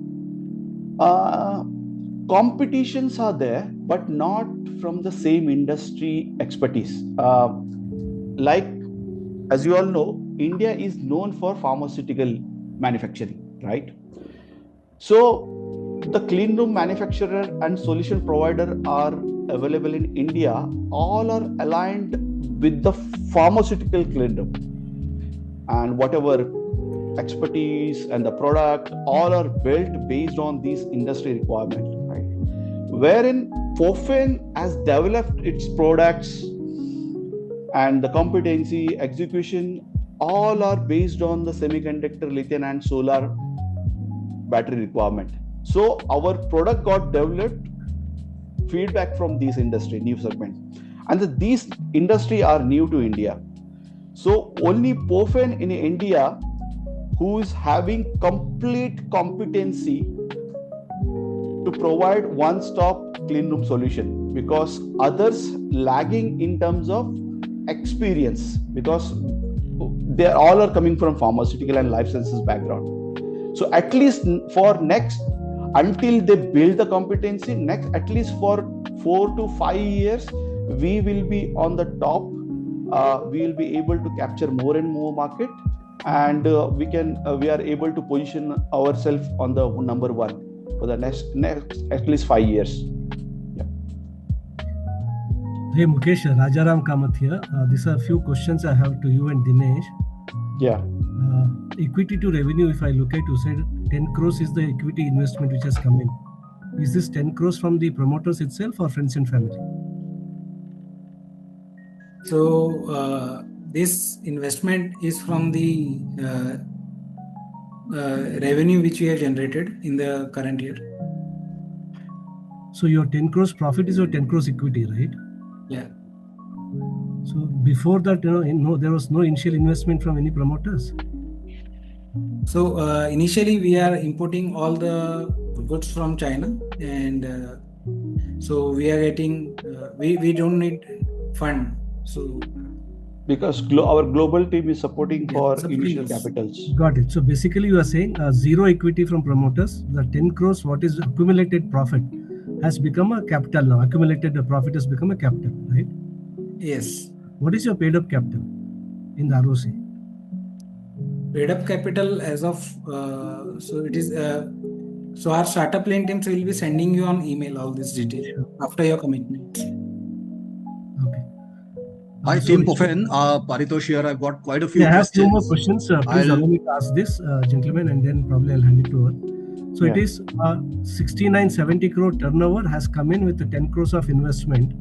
Competitions are there, but not from the same industry expertise. Like, as you all know, India is known for pharmaceutical manufacturing, right? So the clean room manufacturer and solution provider are available in India. All are aligned with the pharmaceutical clean room, and whatever expertise and the product, all are built based on these industry requirements, right? Wherein Pophen has developed its products and the competency, execution, all are based on the semiconductor, lithium and solar battery requirement. So our product got developed feedback from these industry, new segment, and these industry are new to India. So only Pophen in India who is having complete competency to provide one-stop clean room solution, because others lagging in terms of experience, because they all are coming from pharmaceutical and life sciences background. So at least for next, until they build the competency, next at least for 4 to 5 years, we will be on the top. We will be able to capture more and more market, and we are able to position ourselves on the number one for the next at least 5 years.
Hey Mukesh, Rajaram Kamath here. These are a few questions I have to you and Dinesh.
Yeah.
Equity to revenue, if I look at, you said 10 crores is the equity investment which has come in. Is this 10 crores from the promoters itself or friends and family?
So this investment is from the revenue which we have generated in the current year.
So your 10 crores profit is your 10 crores equity, right?
Yeah.
So before that, there was no initial investment from any promoters?
So initially we are importing all the goods from China, and so we are getting, we don't need fund. So
because our global team is supporting for initial capitals.
Got it. So basically you are saying zero equity from promoters, the 10 crores, what is accumulated profit has become a capital now. Accumulated profit has become a capital, right?
Yes.
What is your paid up capital in the ROC?
Paid up capital as of, so it is, so our startup lane teams will be sending you on email all this detail after your commitment.
Okay.
Hi, Team Pophen. Paritosh here. I've got quite a few
questions. I have
few
more questions. Please allow me to ask this, gentlemen, and then probably I'll hand it over. So it is 6970 crore turnover has come in with the 10 crores of investment.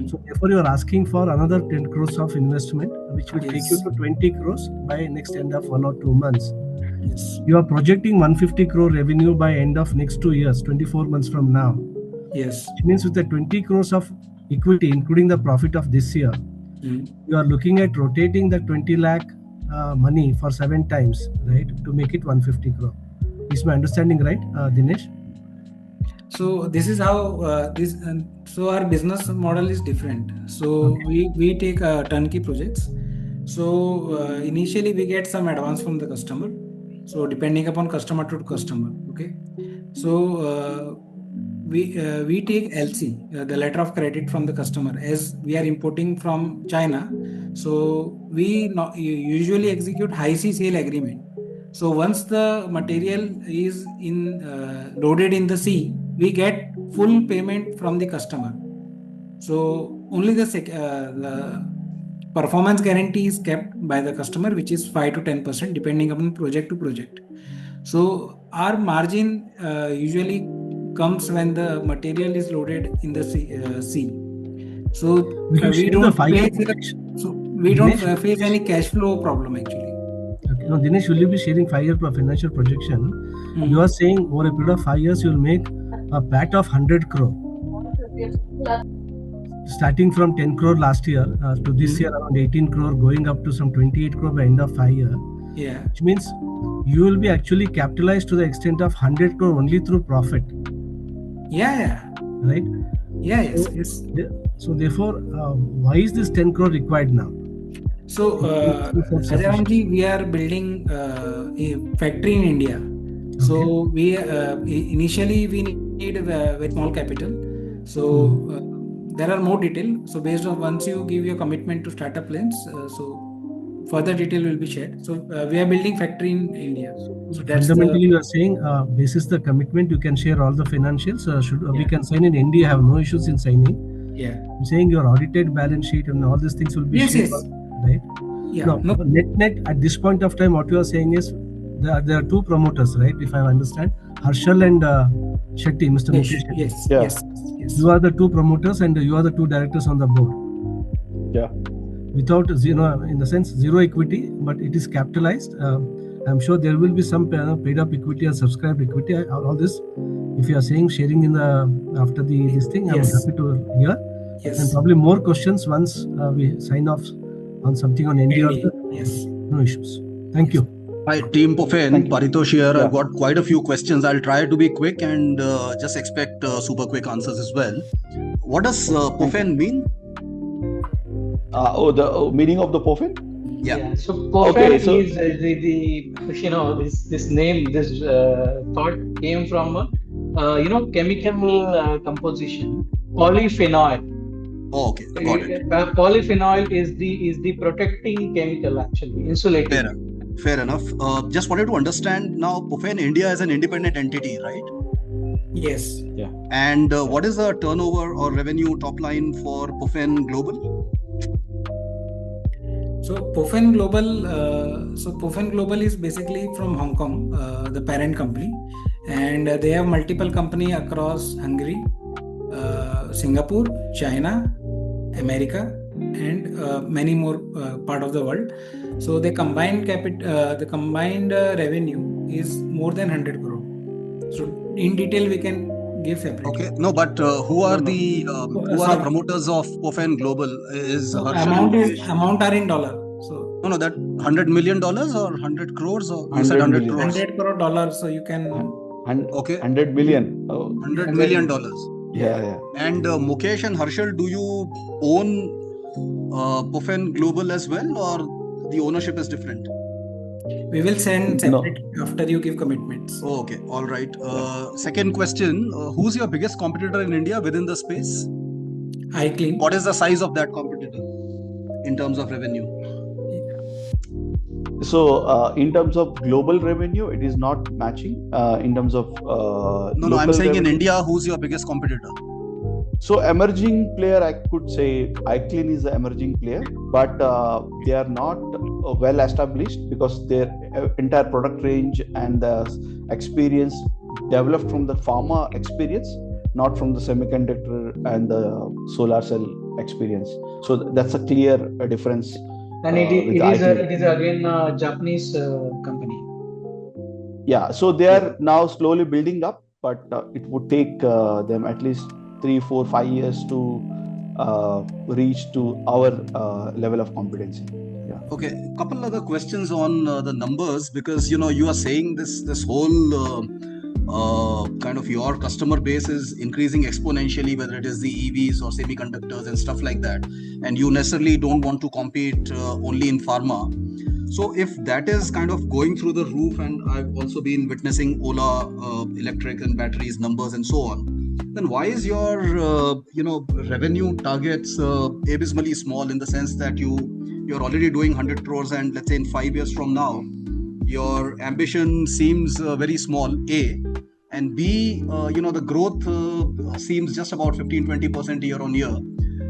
So therefore you are asking for another 10 crores of investment, which will take you to 20 crores by next end of 1 or 2 months.
Yes.
You are projecting 150 crore revenue by end of next 2 years, 24 months from now.
Yes.
Which means with the 20 crores of equity, including the profit of this year, you are looking at rotating the 20 lakh money for 7 times, right, to make it 150 crore. Is my understanding right, Dinesh?
So this is how so our business model is different. So we take turnkey projects. So initially we get some advance from the customer. So depending upon customer to customer, okay. So we take LC, the letter of credit from the customer, as we are importing from China. So we usually execute high C sale agreement. So once the material is loaded in the sea, we get full payment from the customer. So only the performance guarantee is kept by the customer, which is 5 to 10% depending upon project to project. So our margin usually comes when the material is loaded in the sea. So we don't face any cash flow problem actually.
Okay. Now, Dinesh, will you be sharing 5-year financial projection? You are saying over a period of 5 years, you will make a PAT of 100 crore. Starting from 10 crore last year to this year around 18 crore, going up to some 28 crore by end of 5 years.
Yeah.
Which means you will be actually capitalized to the extent of 100 crore only through profit.
Yeah.
Right?
Yeah, yes.
So therefore, why is this 10 crore required now?
So, Rajaramji, we are building a factory in India. Okay. So we initially we need a very small capital. So there are more details. So based on once you give your commitment to startup plans, so further detail will be shared. So we are building factory in India.
So that's fundamentally you are saying basis the commitment you can share all the financials. We can sign in India, have no issues in signing.
Yeah.
I'm saying your audited balance sheet and all these things will be shared.
Yes.
Right?
Yeah.
No. Net at this point of time, what you are saying is there are 2 promoters, right? If I understand, Harshal and Shetty, Mr. Mukesh.
Yes.
You are the 2 promoters and you are the 2 directors on the board.
Yeah.
Without in the sense zero equity, but it is capitalized. I'm sure there will be some paid up equity or subscribed equity. All this, if you are saying sharing in the after this thing, I'm happy to hear.
Yes.
And probably more questions once we sign off on something on ND.
Yes.
No issues. Thank you.
Hi, Team Pophen. Paritosh here. I've got quite a few questions. I'll try to be quick and just expect super quick answers as well. What does Pophen mean?
The meaning of the Pophen?
Yeah. So Pophen is this name, this thought came from chemical composition, polyphenol.
Oh, okay, got it.
Polyphenol is the protecting chemical, actually insulating.
Fair enough. Just wanted to understand now, Pophen India is an independent entity, right?
Yes.
Yeah.
And what is the turnover or revenue top line for Pophen Global?
So Pophen Global is basically from Hong Kong, the parent company, and they have multiple company across Hungary, Singapore, China, America, and many more part of the world. So the combined revenue is more than 100 crore. So in detail we can give separately.
Okay, no, but who are the promoters of Pophen Global? Is
amount are in dollar. So
no, that $100 million or 100 crores or you said
100
crores?
100 crore dollars. So you can
okay,
$100 million.
$100 million.
Yeah.
And Mukesh and Harshal, do you own Pophen Global as well, or the ownership is different?
We will send separately after you give commitments.
Oh, okay, all right. Second question: who's your biggest competitor in India within the space?
iClean.
What is the size of that competitor in terms of revenue?
So in terms of global revenue, it is not matching. In terms of
no, I'm saying revenue, in India, who's your biggest competitor?
So emerging player, I could say iClean is the emerging player, but they are not well established because their entire product range and the experience developed from the pharma experience, not from the semiconductor and the solar cell experience. So that's a clear difference.
And it is again a Japanese company.
Yeah, so they are now slowly building up, but it would take them at least 3, 4, 5 years to reach to our level of competency. Yeah.
Okay, a couple other questions on the numbers, because you are saying this whole kind of your customer base is increasing exponentially, whether it is the EVs or semiconductors and stuff like that, and you necessarily don't want to compete only in pharma. So if that is kind of going through the roof, and I've also been witnessing Ola electric and batteries numbers and so on, then why is your revenue targets abysmally small, in the sense that you're already doing 100 crores, and let's say in 5 years from now your ambition seems very small, A, and B, the growth seems just about 15-20% year on year.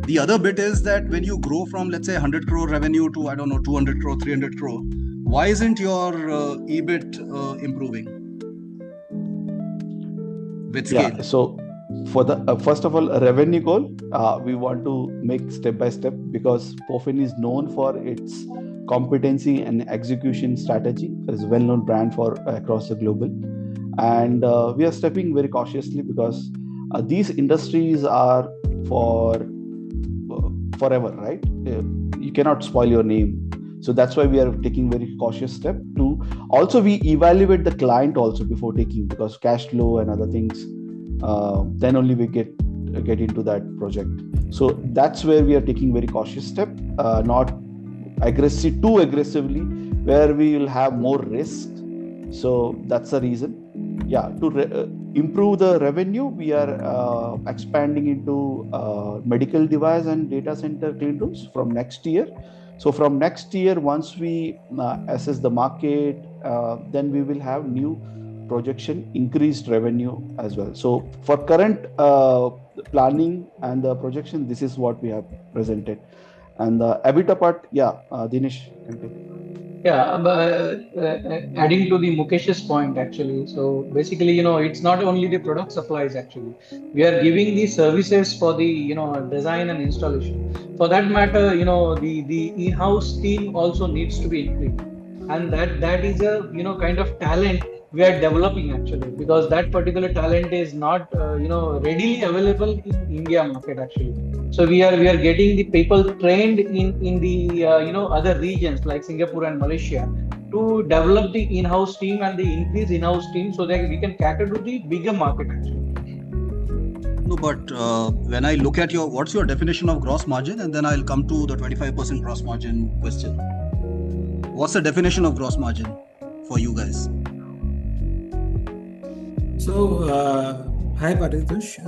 The other bit is that when you grow from, let's say, 100 crore revenue to, 200 crore, 300 crore, why isn't your EBIT improving with scale?
Yeah, so for the first of all, revenue goal, we want to make step by step, because Pophen is known for its competency and execution strategy. It's a well-known brand for across the global, and we are stepping very cautiously, because these industries are for forever, right? You cannot spoil your name. So that's why we are taking very cautious step to also we evaluate the client also before taking, because cash flow and other things, then only we get into that project. So that's where we are taking very cautious step, not too aggressively, where we will have more risk. So that's the reason. Yeah, to improve the revenue, we are expanding into medical device and data center clean rooms from next year. So from next year, once we assess the market, then we will have new projection, increased revenue as well. So for current planning and the projection, this is what we have presented. And the EBITDA part, Dinesh can take.
Yeah, adding to the Mukesh's point, actually. So basically, it's not only the product supplies, actually. We are giving the services for the, design and installation. For that matter, the in-house team also needs to be increased. And that is a, kind of talent we are developing, actually, because that particular talent is not, readily available in India market, actually. So we are getting the people trained in the other regions like Singapore and Malaysia to develop the in-house team and the increase in-house team, so that we can cater to the bigger market, actually.
No, but when I look at what's your definition of gross margin, and then I'll come to the 25% gross margin question. What's the definition of gross margin for you guys?
So, hi Paritosh.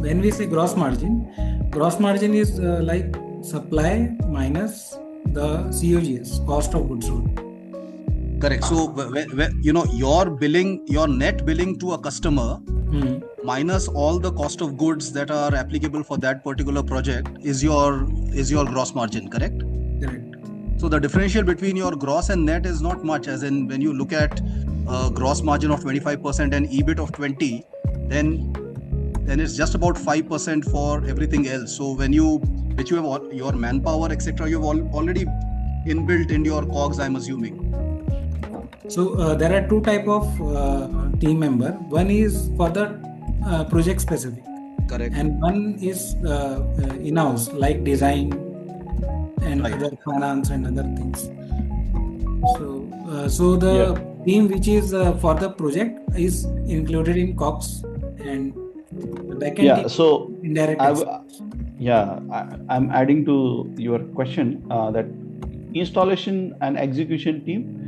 When we say gross margin is like supply minus the COGS, cost of goods sold.
Correct. So your billing, your net billing to a customer minus all the cost of goods that are applicable for that particular project is your gross margin. Correct.
Correct.
So the differential between your gross and net is not much. As in, when you look at gross margin of 25% and EBIT of 20, then it's just about 5% for everything else. So when you have your manpower, etc., you've already inbuilt in your COGS, I'm assuming.
So there are two type of team member. One is for the project specific.
Correct.
And one is in-house, like design and other finance and other things. So the team which is for the project is included in COGS, and the backend team
so
indirect.
I'm adding to your question that installation and execution team,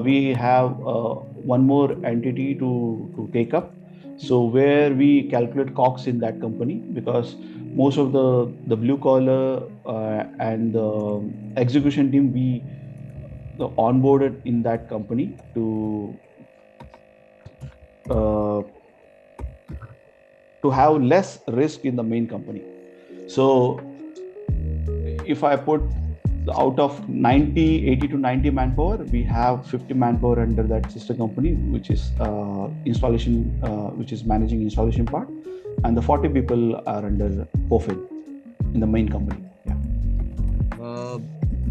we have one more entity to take up. So where we calculate COGS in that company, because most of the blue collar and the execution team we onboarded in that company to have less risk in the main company. So if I put out of 80 to 90 manpower, we have 50 manpower under that sister company, which is installation, which is managing installation part, and the 40 people are under Pophen in the main company.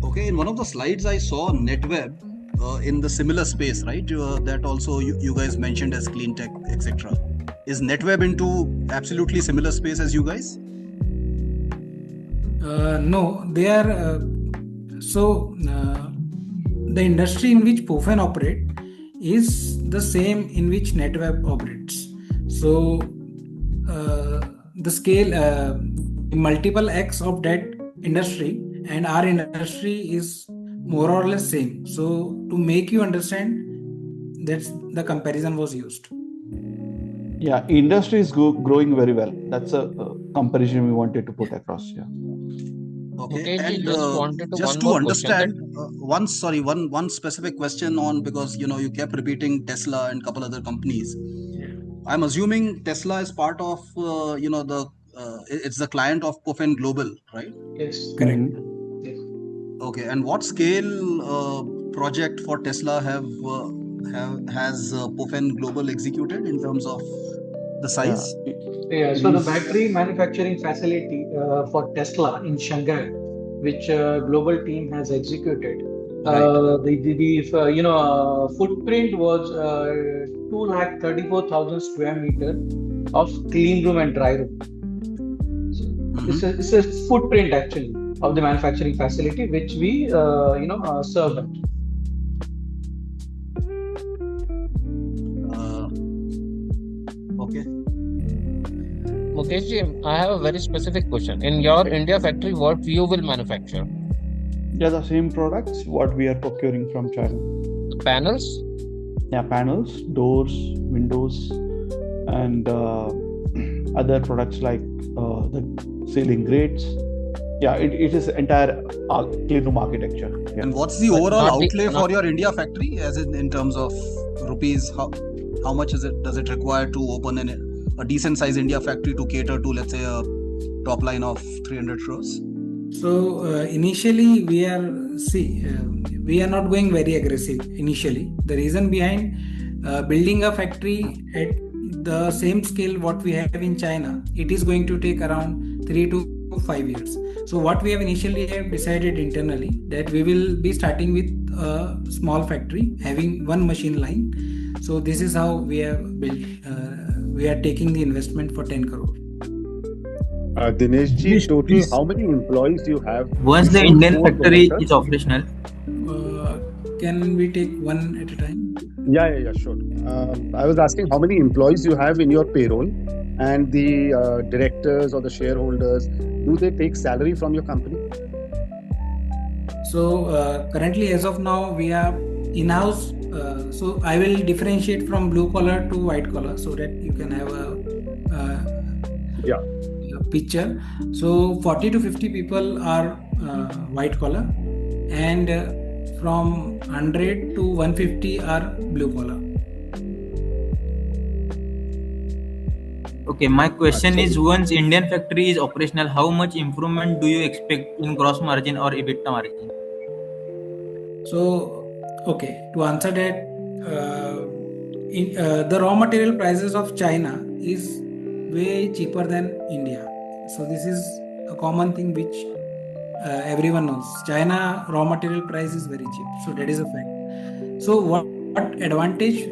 Okay, in one of the slides I saw NetWeb in the similar space, right? That also you guys mentioned as clean tech, etc. Is NetWeb into absolutely similar space as you guys?
No, they are. The industry in which Pophen operate is the same in which NetWeb operates. So the scale, multiple X of that industry and our industry is more or less same. So to make you understand, that's the comparison was used.
Yeah, industry is growing very well. That's a comparison we wanted to put across. Yeah.
Okay, and just to understand, one specific question on, because you kept repeating Tesla and couple other companies. I'm assuming Tesla is part of it's the client of Pophen Global, right?
Yes,
correct.
Yes.
Okay, and what scale project for Tesla has Pophen Global executed in terms of the size?
So the battery manufacturing facility for Tesla in Shanghai, which global team has executed, the footprint was 234,000 square meter of clean room and dry room. So it's a footprint actually of the manufacturing facility which we serve at.
Okay.
Mukeshji, I have a very specific question. In your India factory, what you will manufacture?
Yeah, the same products what we are procuring from China.
Panels?
Yeah, panels, doors, windows, and other products like the ceiling grates. Yeah, it is entire clean room architecture. Yeah.
And what's the overall outlay for your India factory, as in terms of rupees? How much does it require to open a decent size India factory to cater to, let's say, a top line of 300 crores?
So initially we are not going very aggressive initially. The reason behind building a factory at the same scale what we have in China, it is going to take around 3 to 5 years. So what we have initially decided internally that we will be starting with a small factory having one machine line. So this is how we have built. We are taking the investment for 10 crore.
Dineshji, total how many employees do you have?
Once the Indian factory is operational,
can we take one at a time?
Yeah, sure. I was asking how many employees you have in your payroll, and the directors or the shareholders, do they take salary from your company?
So currently, as of now, we are in-house. So I will differentiate from blue collar to white collar so that you can have a picture. So 40 to 50 people are white collar, and from 100 to 150 are blue collar.
Okay, my question is, once Indian factory is operational, how much improvement do you expect in gross margin or EBITDA margin?
So, okay, to answer that, the raw material prices of China is way cheaper than India. So this is a common thing which everyone knows. China raw material price is very cheap. So that is a fact. So what advantage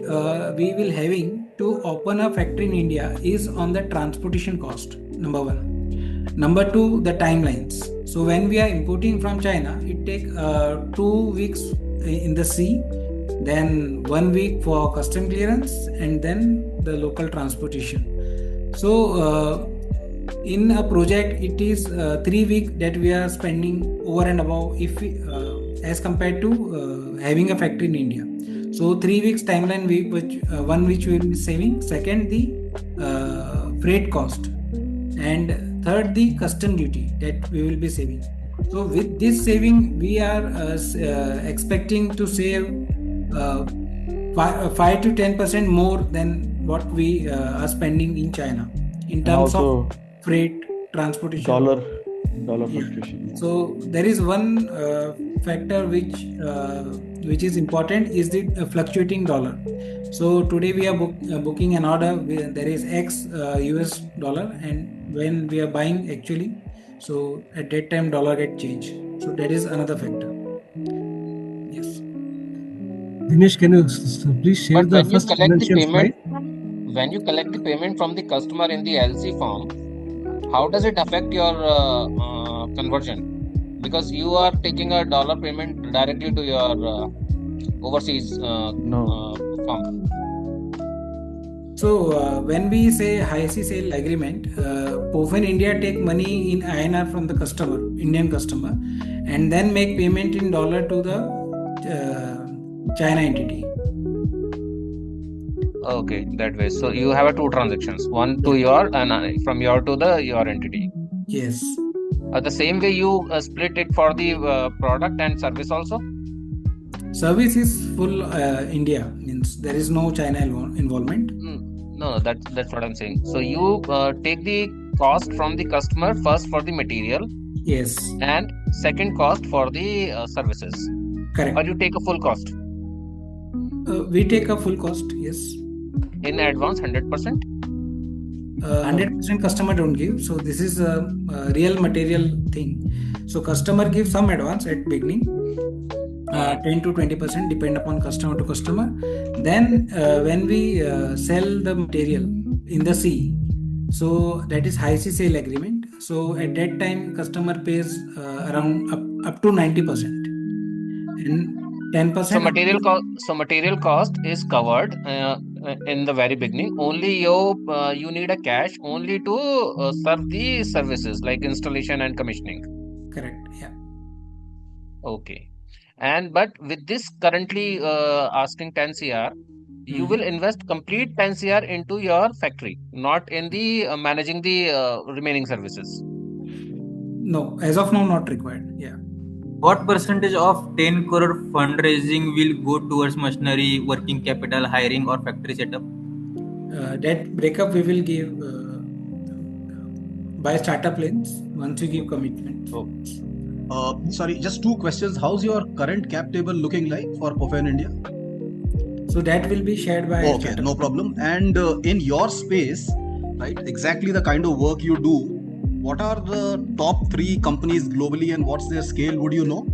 we will having to open a factory in India is on the transportation cost, number one. Number two, the timelines. So when we are importing from China, it take 2 weeks in the sea, then 1 week for custom clearance, and then the local transportation. So in a project, it is 3 weeks that we are spending over and above if we, as compared to having a factory in India. So 3 weeks timeline, which we will be saving. Second, the freight cost, and third, the custom duty that we will be saving. So with this saving, we are expecting to save 5 to 10% more than what we are spending in China in terms of freight, transportation,
dollar fluctuation. Yeah.
So there is one factor which is important, is the fluctuating dollar. So today we are booking an order, there is X US dollar, and when we are buying actually, so at that time dollar get changed. So that is another factor. Yes.
Dinesh, can you please share the first financial slide?
When you collect the payment from the customer in the LC form, how does it affect your conversion? Because you are taking a dollar payment directly to your overseas firm.
So when we say high-C sale agreement, Pophen India take money in INR from the customer, Indian customer, and then make payment in dollar to the China entity.
Okay, that way. So you have two transactions, one to your and from your to your entity.
Yes.
The same way you split it for the product and service also?
Service is full India, means there is no China involvement.
No, that's what I'm saying. So you take the cost from the customer first for the material.
Yes.
And second cost for the services.
Correct.
Or you take a full cost?
We take a full cost, yes.
In advance, 100%?
100% customer don't give. So this is a real material thing. So customer gives some advance at beginning, 10 to 20% depend upon customer to customer. Then when we sell the material in the C, so that is high-C sale agreement. So at that time customer pays around up to 90%. And 10%.
So material cost is covered in the very beginning. Only you need a cash only to serve the services like installation and commissioning.
Correct. Yeah.
Okay. But with this currently asking 10 CR, you will invest complete 10 CR into your factory, not in the managing the remaining services.
No, as of now, not required. Yeah.
What percentage of 10 crore fundraising will go towards machinery, working capital, hiring, or factory setup?
That breakup we will give by startup lanes once we give commitment.
Sorry, just two questions. How's your current cap table looking like for Pophen India?
So that will be shared by.
Okay, no problem. And in your space, right, exactly the kind of work you do, what are the top 3 companies globally and what's their scale? Would you know?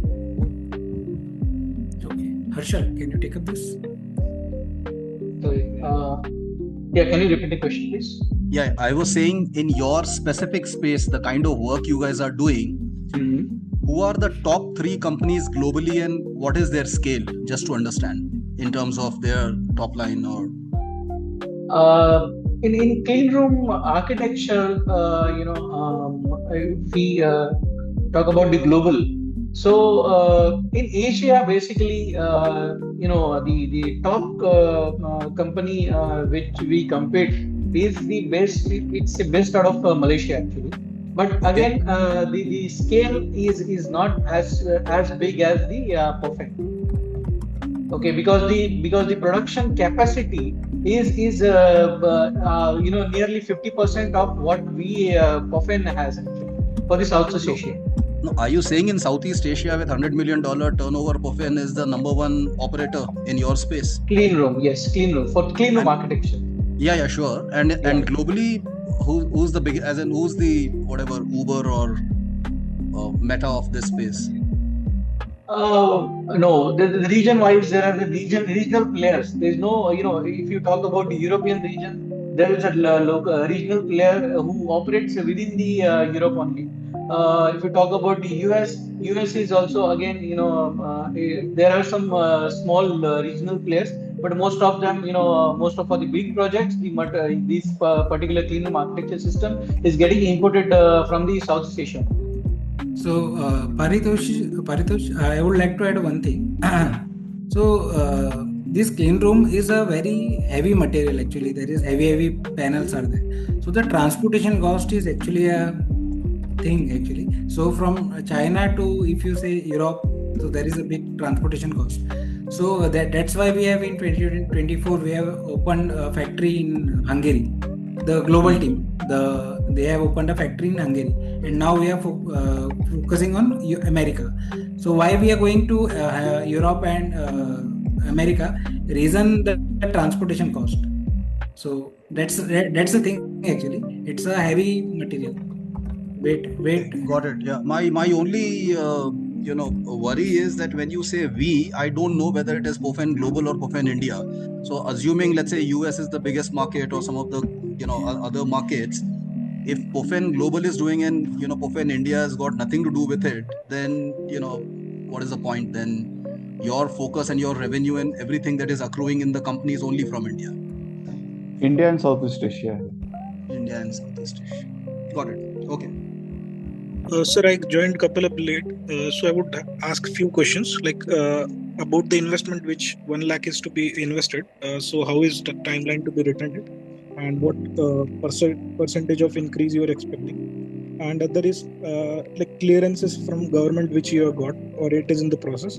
Okay, Harshal, can you take up this?
Sorry. Yeah, can you repeat the question, please?
Yeah, I was saying in your specific space, the kind of work you guys are doing, who are the top 3 companies globally and what is their scale, just to understand in terms of their top line or?
In Cleanroom architecture, if we talk about the global. So in Asia, basically, the top company which we compete is the best. It's the best out of Malaysia actually. But again, the scale is not as big as the Pophen. Okay, because the production capacity is nearly 50% of what we Pophen has actually for the Southeast Asia.
No, are you saying in Southeast Asia with $100 million turnover, Pophen is the number one operator in your space?
Cleanroom, yes, Cleanroom for Cleanroom architecture.
Yeah, sure. And globally, who's the big, as in who's the whatever Uber or Meta of this space?
No, the region-wise, there are the regional players. There's no, if you talk about the European region, there is a local regional player who operates within the Europe only. If you talk about the US is also again, there are some small regional players, but most of them, most of for the big projects, this particular clean room architecture system is getting imported from the Southeast Asia.
So, Paritosh, I would like to add one thing. So, this clean room is a very heavy material actually. There is heavy panels are there. So, the transportation cost is actually a thing actually. So, from China to, if you say Europe, so there is a big transportation cost. So, that's why we have in 2024, we have opened a factory in Hungary. The global team, they have opened a factory in Hungary, and now we are focusing on America. So why we are going to Europe and America? Reason the transportation cost. So that's the thing actually. It's a heavy material. Wait.
Got it. Yeah. My only worry is that when you say we, I don't know whether it is Pophen Global or Pophen India. So assuming, let's say US is the biggest market or some of the other markets, if Pophen Global is doing and Pophen India has got nothing to do with it, then what is the point? Then your focus and your revenue and everything that is accruing in the company is only from India.
India and Southeast Asia.
India and Southeast Asia. Got it. Okay.
Sir, I joined a couple of late, so I would ask a few questions like about the investment which 1 lakh is to be invested. So how is the timeline to be returned, and what percentage of increase you are expecting? And other is like clearances from government which you have got, or it is in the process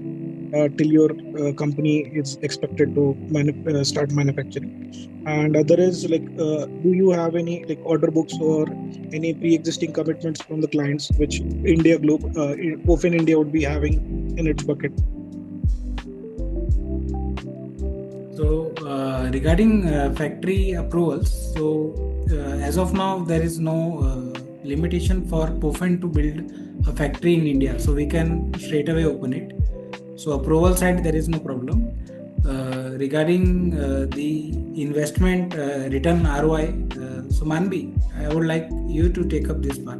till your company is expected to start manufacturing. And other is like, do you have any like order books or any pre-existing commitments from the clients which Pophen India would be having in its bucket?
So regarding factory approvals, so as of now there is no limitation for Pophen to build a factory in India, so we can straight away open it. So approval side there is no problem. Regarding the investment return ROI, so Manvi, I would like you to take up this part.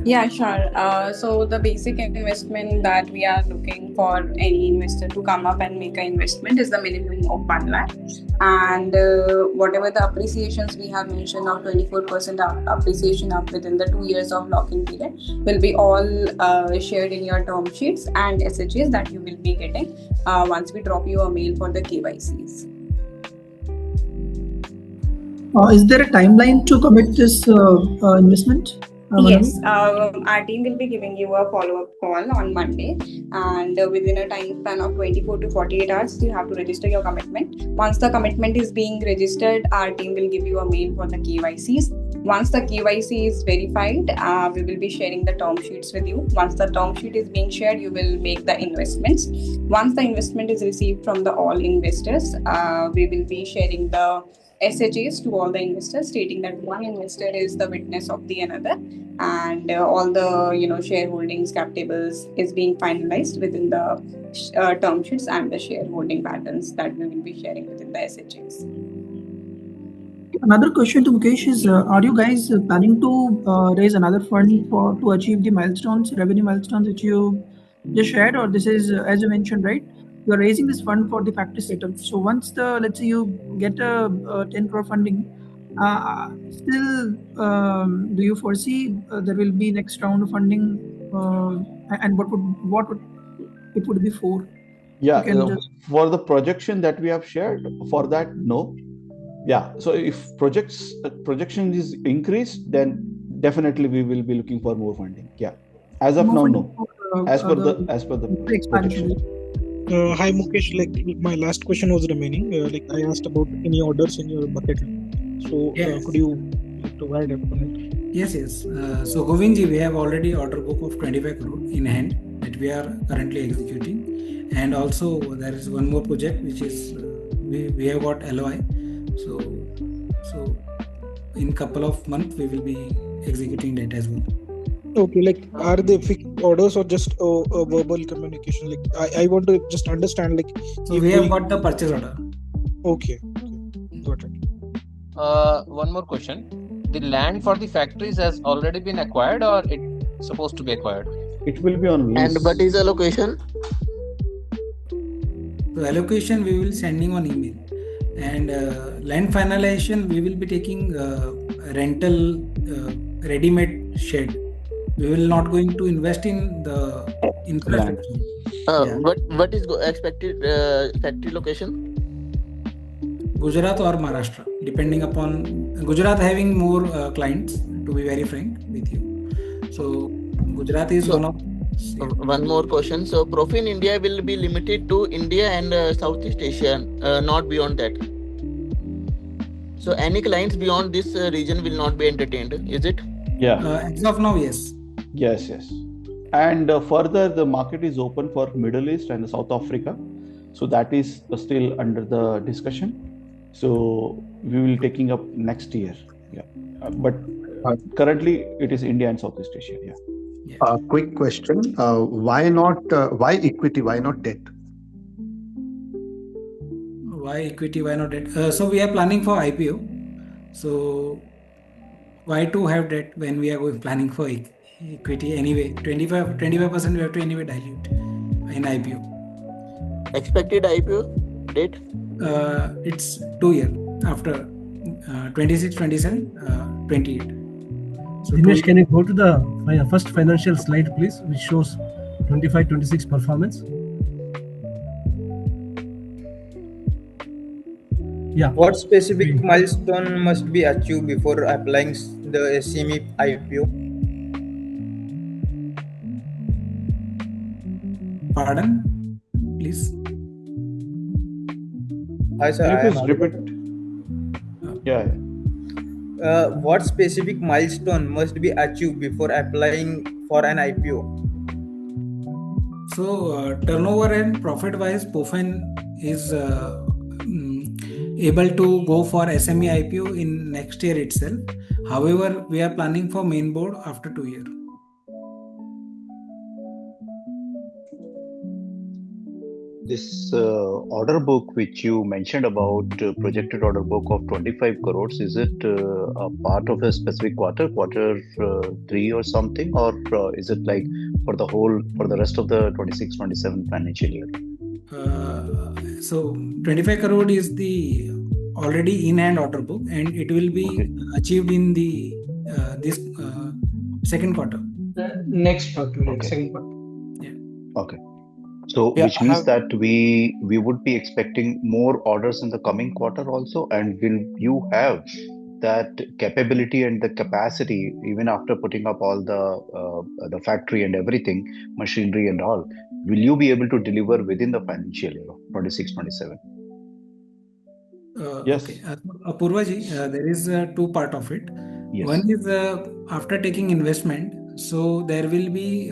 Yeah, sure. So the basic investment that we are looking for any investor to come up and make an investment is the minimum of 1 lakh. And whatever the appreciations we have mentioned of 24% appreciation up within the 2 years of lock-in period will be all shared in your term sheets and SHAs that you will be getting once we drop you a mail for the KYCs.
Is there a timeline to commit this investment?
Yes, our team will be giving you a follow-up call on Monday, and within a time span of 24 to 48 hours, you have to register your commitment. Once the commitment is being registered, our team will give you a mail for the KYCs. Once the KYC is verified, we will be sharing the term sheets with you. Once the term sheet is being shared, you will make the investments. Once the investment is received from the all investors, we will be sharing the SHAs to all the investors, stating that one investor is the witness of the another, and all the shareholdings, cap tables is being finalized within the term sheets and the shareholding patterns that we will be sharing within the SHAs.
Another question to Mukesh is: are you guys planning to raise another fund to achieve the revenue milestones that you just shared, or this is as you mentioned, right? You are raising this fund for the factory setup. So once let's say you get a 10 crore funding, still do you foresee there will be next round of funding, and what would it would be for?
Yeah, for the projection that we have shared, for that, no. Yeah, so if projection is increased, then definitely we will be looking for more funding. Yeah. As of now, no.
For,
As per the
expansion.
projection.
Hi Mukesh, like my last question was remaining. Like I asked about any orders in your bucket. So
Yes.
could you provide up on it?
Yes. So Govindji, we have already order book of 25 crore in hand that we are currently executing, and also there is one more project which is we have got LOI. So in couple of months we will be executing that as well.
Okay, like are they fixed orders or just a verbal communication? Like I want to just understand, like
so we have got the purchase order.
Okay, got it.
One more question. The land for the factories has already been acquired or it's supposed to be acquired?
It will be on lease.
And what is the location?
So allocation we will sending on email, and land finalization we will be taking rental ready-made shed. We will not going to invest in the infrastructure.
What is expected factory location?
Gujarat or Maharashtra, depending upon Gujarat having more clients, to be very frank with you. So Gujarat is one of.
One more question. So Pophen India will be limited to India and Southeast Asia, not beyond that. So any clients beyond this region will not be entertained, is it?
Yeah.
As of now, yes.
Yes. And further, the market is open for Middle East and South Africa. So that is still under the discussion. So we will taking up next year. Yeah. But currently it is India and Southeast Asia. Yeah.
Quick question. Why why equity? Why not debt?
Why equity? Why not debt? So we are planning for IPO. So why to have debt when we are planning for equity anyway? 25% we have to anyway dilute in IPO.
Expected IPO date?
It's 2 years after 26, 27, 28.
So Dinesh, can you go to the first financial slide, please, which shows 25-26 performance? Yeah.
What specific milestone must be achieved before applying the SME IPO?
Pardon, please.
Hi, sir.
Can you please repeat? Yeah.
What specific milestone must be achieved before applying for an IPO?
So turnover and profit wise, Pophen is able to go for SME IPO in next year itself. However, we are planning for main board after 2 years.
This order book which you mentioned about, projected order book of 25 crores, is it a part of a specific quarter 3 or something, or is it like for the rest of the 26-27 financial year?
So 25 crore is the already in hand order book, and it will be achieved in the this second quarter.
Next quarter, second quarter.
Yeah.
Okay. So which means that we would be expecting more orders in the coming quarter also, and will you have that capability and the capacity even after putting up all the factory and everything, machinery and all? Will you be able to deliver within the financial year 26-27?
Yes.
Okay. Apurvaji, there is two part of it.
Yes.
One is after taking investment, so there will be.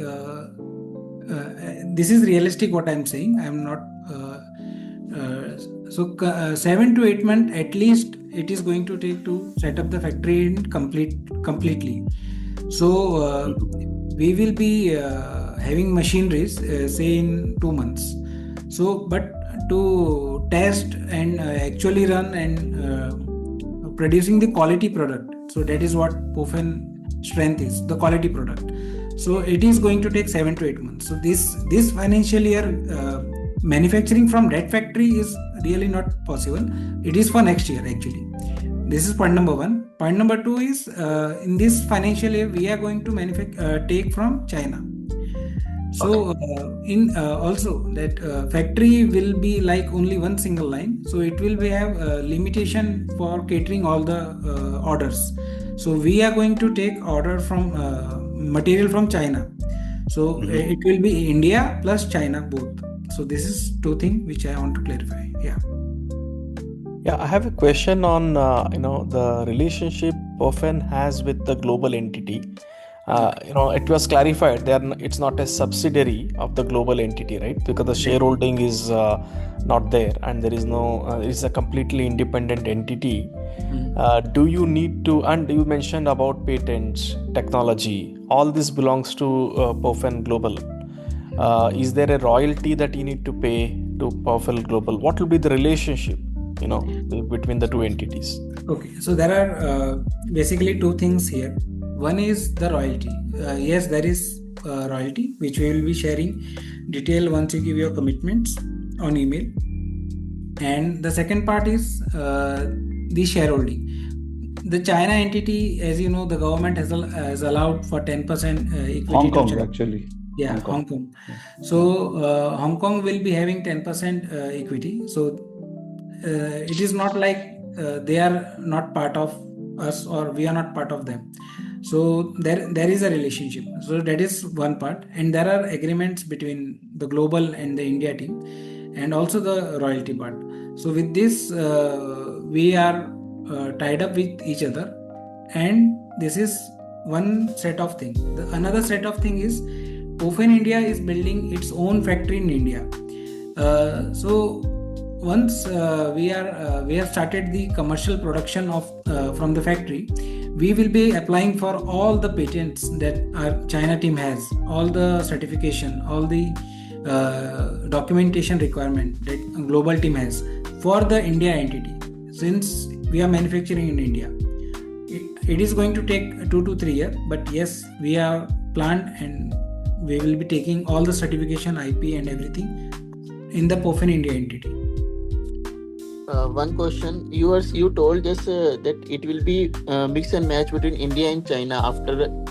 This is realistic what I'm saying. I'm not. 7 to 8 months at least it is going to take to set up the factory and completely. So we will be having machineries say in 2 months. So but to test and actually run and producing the quality product. So that is what Pophen strength is, the quality product. So it is going to take 7 to 8 months. So this financial year manufacturing from that factory is really not possible. It is for next year actually. This is point number 1. Point number 2 is in this financial year we are going to take from China. So also that factory will be like only one single line. So it will have limitation for catering all the orders. So we are going to take order from material from China. So it will be India plus China both. So this is two things which I want to clarify.
Yeah, I have a question on the relationship Pophen has with the global entity. It was clarified that it's not a subsidiary of the global entity, right? Because the shareholding is not there, and there is no. It's a completely independent entity. Do you need to? And you mentioned about patents, technology. All this belongs to Pophen Global. Is there a royalty that you need to pay to Pophen Global? What will be the relationship, between the two entities?
Okay, so there are basically two things here. One is the royalty. Yes, there is royalty which we will be sharing detail once you give your commitments on email. And the second part is the shareholding. The China entity, as you know, the government has allowed for 10% equity.
Hong Kong, actually.
Yeah, Hong Kong. So Hong Kong will be having 10% equity. So it is not like they are not part of us or we are not part of them. So there is a relationship. So that is one part, and there are agreements between the global and the India team, and also the royalty part. So with this, we are tied up with each other, and this is one set of thing. Another set of thing is Pophen India is building its own factory in India. So once we have started the commercial production of from the factory, we will be applying for all the patents that our China team has, all the certification, all the documentation requirement that global team has for the India entity. Since we are manufacturing in India, it is going to take 2 to 3 years, but yes, we have planned and we will be taking all the certification, IP and everything in the Pophen India entity.
One question. You told us that it will be mix and match between India and China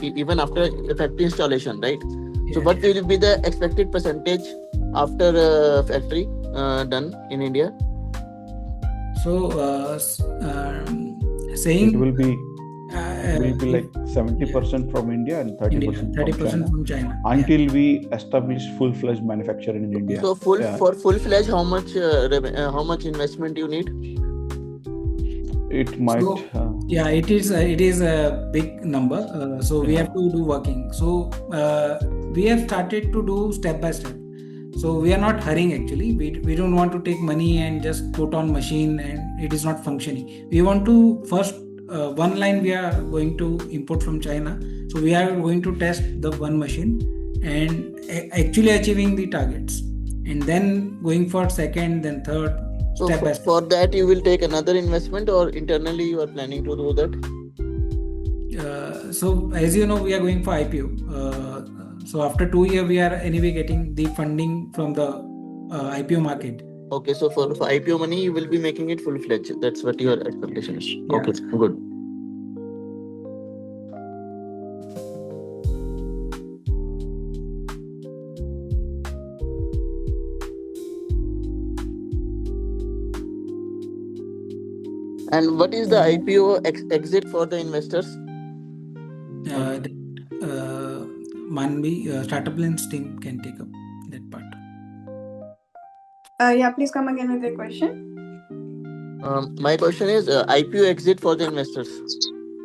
even after factory installation, right? Yeah. So what will be the expected percentage after factory done in India?
So saying
it will be like 70% from India and 30%
from China
until we establish full-fledged manufacturing in India.
So for full-fledged, how much investment you need?
It might.
It is a big number. So we have to do working. So we have started to do step by step. So we are not hurrying actually. We don't want to take money and just put on machine and it is not functioning. We want to first one line we are going to import from China. So we are going to test the one machine and actually achieving the targets, and then going for second, then third.
So for that you will take another investment, or internally you are planning to do that?
So as you know, we are going for IPO. So after 2 years, we are anyway getting the funding from the IPO market.
Okay, so for IPO money, you will be making it full-fledged. That's what your expectation is. Yeah. Okay, good. And what is the IPO exit for the investors?
Manvi, Startup Lens team can take up that part.
Yeah, please come again with the question.
My question is IPO exit for the investors.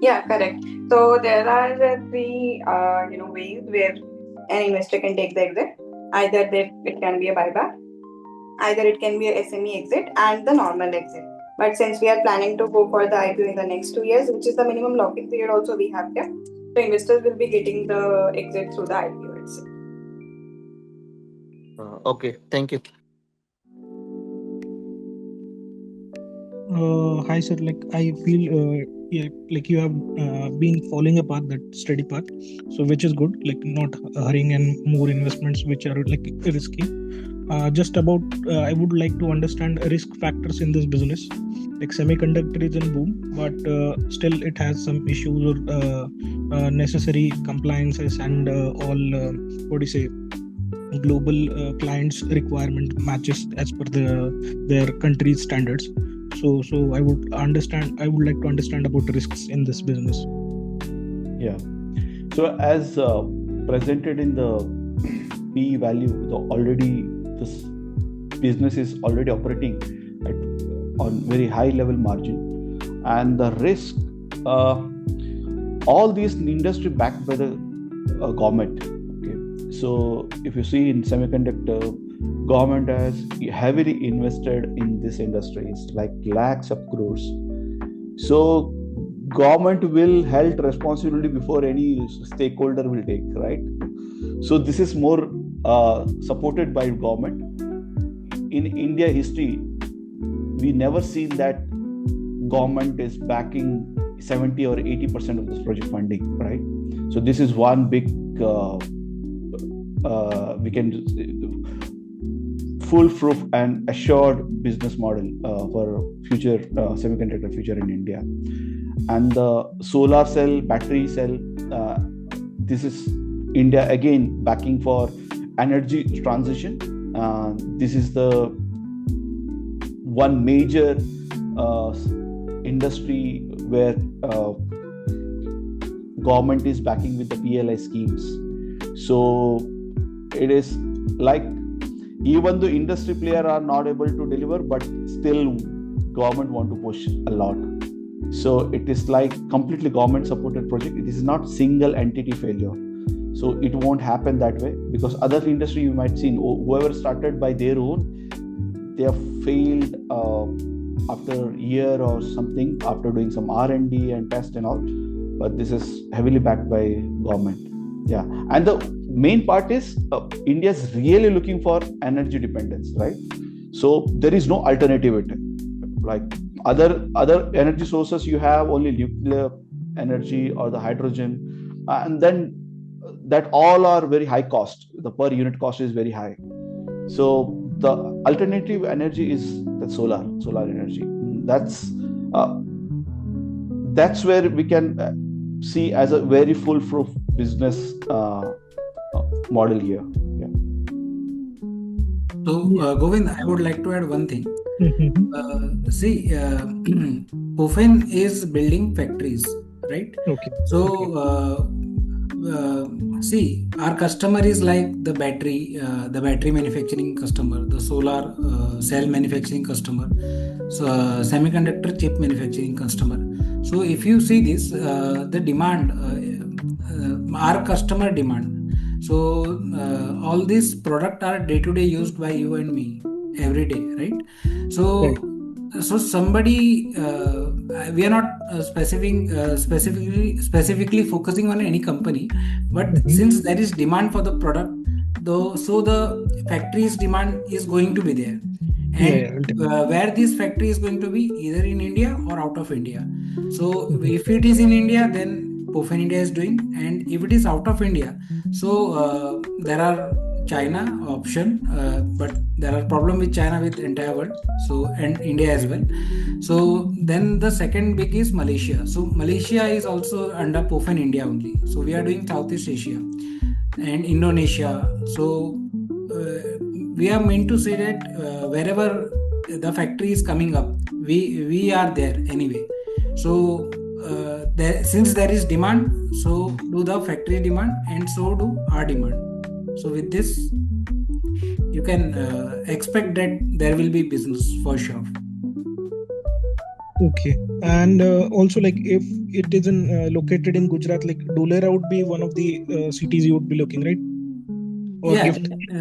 Yeah, correct. So there are 3 ways where an investor can take the exit. Either it can be a buyback, either it can be a SME exit, and the normal exit. But since we are planning to go for the IPO in the next 2 years, which is the minimum lock-in period also we have here, so investors will be getting the exit through the IPO itself.
Okay, thank you.
Hi sir, I feel like you have been following a path, that steady path, so which is good, not hurrying and more investments which are risky. Just about I would like to understand risk factors in this business. Semiconductor is in boom, but still it has some issues or necessary compliances and global clients requirement matches as per their country's standards. So I would like to understand about risks in this business.
Yeah. So as presented in the PE value, this business is already operating on very high level margin, and the risk, all these industry backed by the government. Okay, so if you see in semiconductor, government has heavily invested in this industries, like lakhs of crores. So government will hold responsibility before any stakeholder will take, right? So this is more supported by government. In India history, we never seen that government is backing 70 or 80% of this project funding, right? So this is one big, we can foolproof and assured business model for future semiconductor future in India. And the solar cell, battery cell, this is India again backing for energy transition. This is the one major industry where government is backing with the PLI schemes. So it is like, even though industry players are not able to deliver, but still government want to push a lot. So it is like completely government supported project. It is not single entity failure. So it won't happen that way, because other industry you might see, whoever started by their own, they have failed after a year or something, after doing some R&D and test and all. But this is heavily backed by government. Yeah, and the main part is India is really looking for energy dependence, right? So there is no alternative. Like other energy sources, you have only nuclear energy or the hydrogen, and then that all are very high cost. The per unit cost is very high. So the alternative energy is the solar energy. That's where we can see as a very foolproof business model here. Yeah.
So Govind, I would like to add one thing. See, Pophen is building factories, right?
Okay.
So see, our customer is like the battery manufacturing customer, the solar cell manufacturing customer, so semiconductor chip manufacturing customer. So if you see this, the demand, our customer demand. So all these products are day-to-day used by you and me every day, right? So somebody, we are not specifically focusing on any company, but since there is demand for the product, so the factory's demand is going to be there. And where this factory is going to be, either in India or out of India. So if it is in India, then Pophen India is doing, and if it is out of India, so there are China option, but there are problem with China with entire world, so and India as well. So then the second big is Malaysia. So Malaysia is also under Pophen India only. So we are doing Southeast Asia and Indonesia. So we are meant to say that wherever the factory is coming up, we are there anyway. So since there is demand, so do the factory demand, and so do our demand. So with this, you can expect that there will be business for sure.
Okay, and also like if it is located in Gujarat, like Dholera would be one of the cities you would be looking, right? Or
yeah,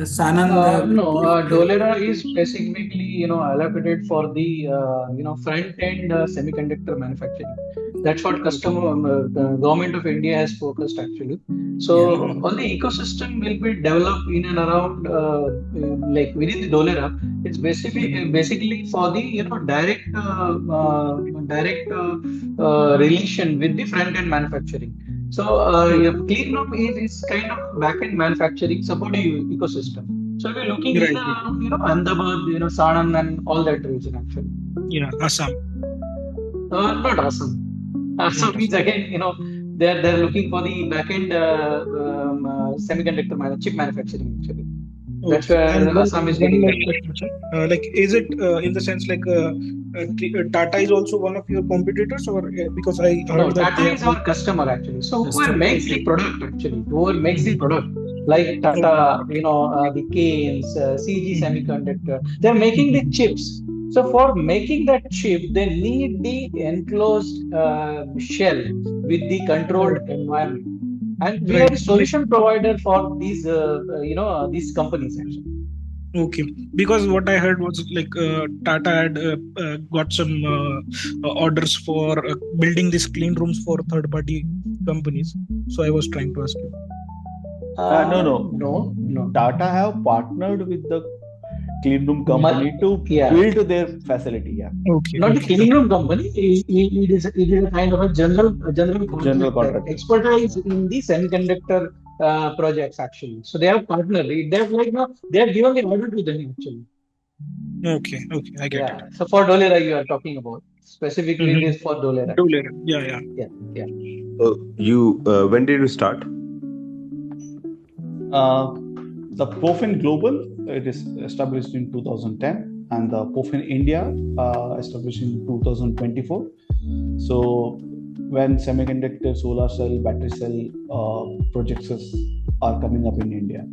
Sanand.
No, Dholera is specifically allocated for the front end semiconductor manufacturing. That's what the government of India has focused actually. So all the ecosystem will be developed in and around like within the Dholera. It's basically for the direct relation with the front end manufacturing. So Cleanroom is kind of back-end manufacturing supporting ecosystem. So we're looking at Ahmedabad, Sanand and all that region actually.
Yeah, Assam.
Not Assam. Assam means again, they're looking for the back-end semiconductor chip manufacturing actually. That's where Assam is getting.
Like, is it in the sense like Tata is also one of your competitors, or because I heard that
Tata is our customer actually. So whoever makes the product actually, whoever makes the product, like Tata, the Canes, CG Semiconductor. They're making the chips. So for making that chip, they need the enclosed shell with the controlled environment, and we are the solution provider for these companies actually.
Okay, because what I heard was like Tata had got some orders for building these clean rooms for third-party companies. So I was trying to ask you.
No.
Tata have partnered with the clean room company to build their facility. Yeah.
Okay.
Not the clean room company. It is a kind of a general contractor. Expertise in the semiconductor projects actually. So they have partnered. They have given the order to them actually.
Okay, I get it.
So for Dholera you are talking about specifically this for Dholera.
Yeah.
So you when did you start?
The Pophen Global, it is established in 2010, and the Pophen India established in 2024. So when semiconductor, solar cell, battery cell projects are coming up in India.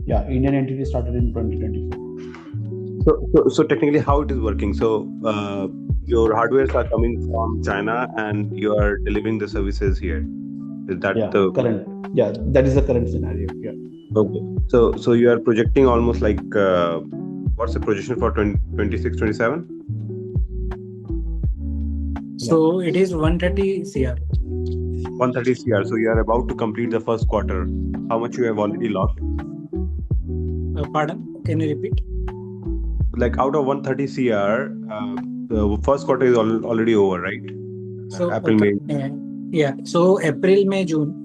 Yeah, Indian entity started in 2024.
So technically how it is working? So your hardwares are coming from China and you are delivering the services here. Is that the
current? Yeah, that is the current scenario. Yeah.
Okay. So you are projecting almost like what's the projection for 26, 27?
So it is 130 CR.
130 CR. So you are about to complete the first quarter. How much you have already locked?
Pardon? Can you repeat?
Like out of 130 CR, the first quarter is already over, right?
So
April, May.
Yeah. So April, May, June.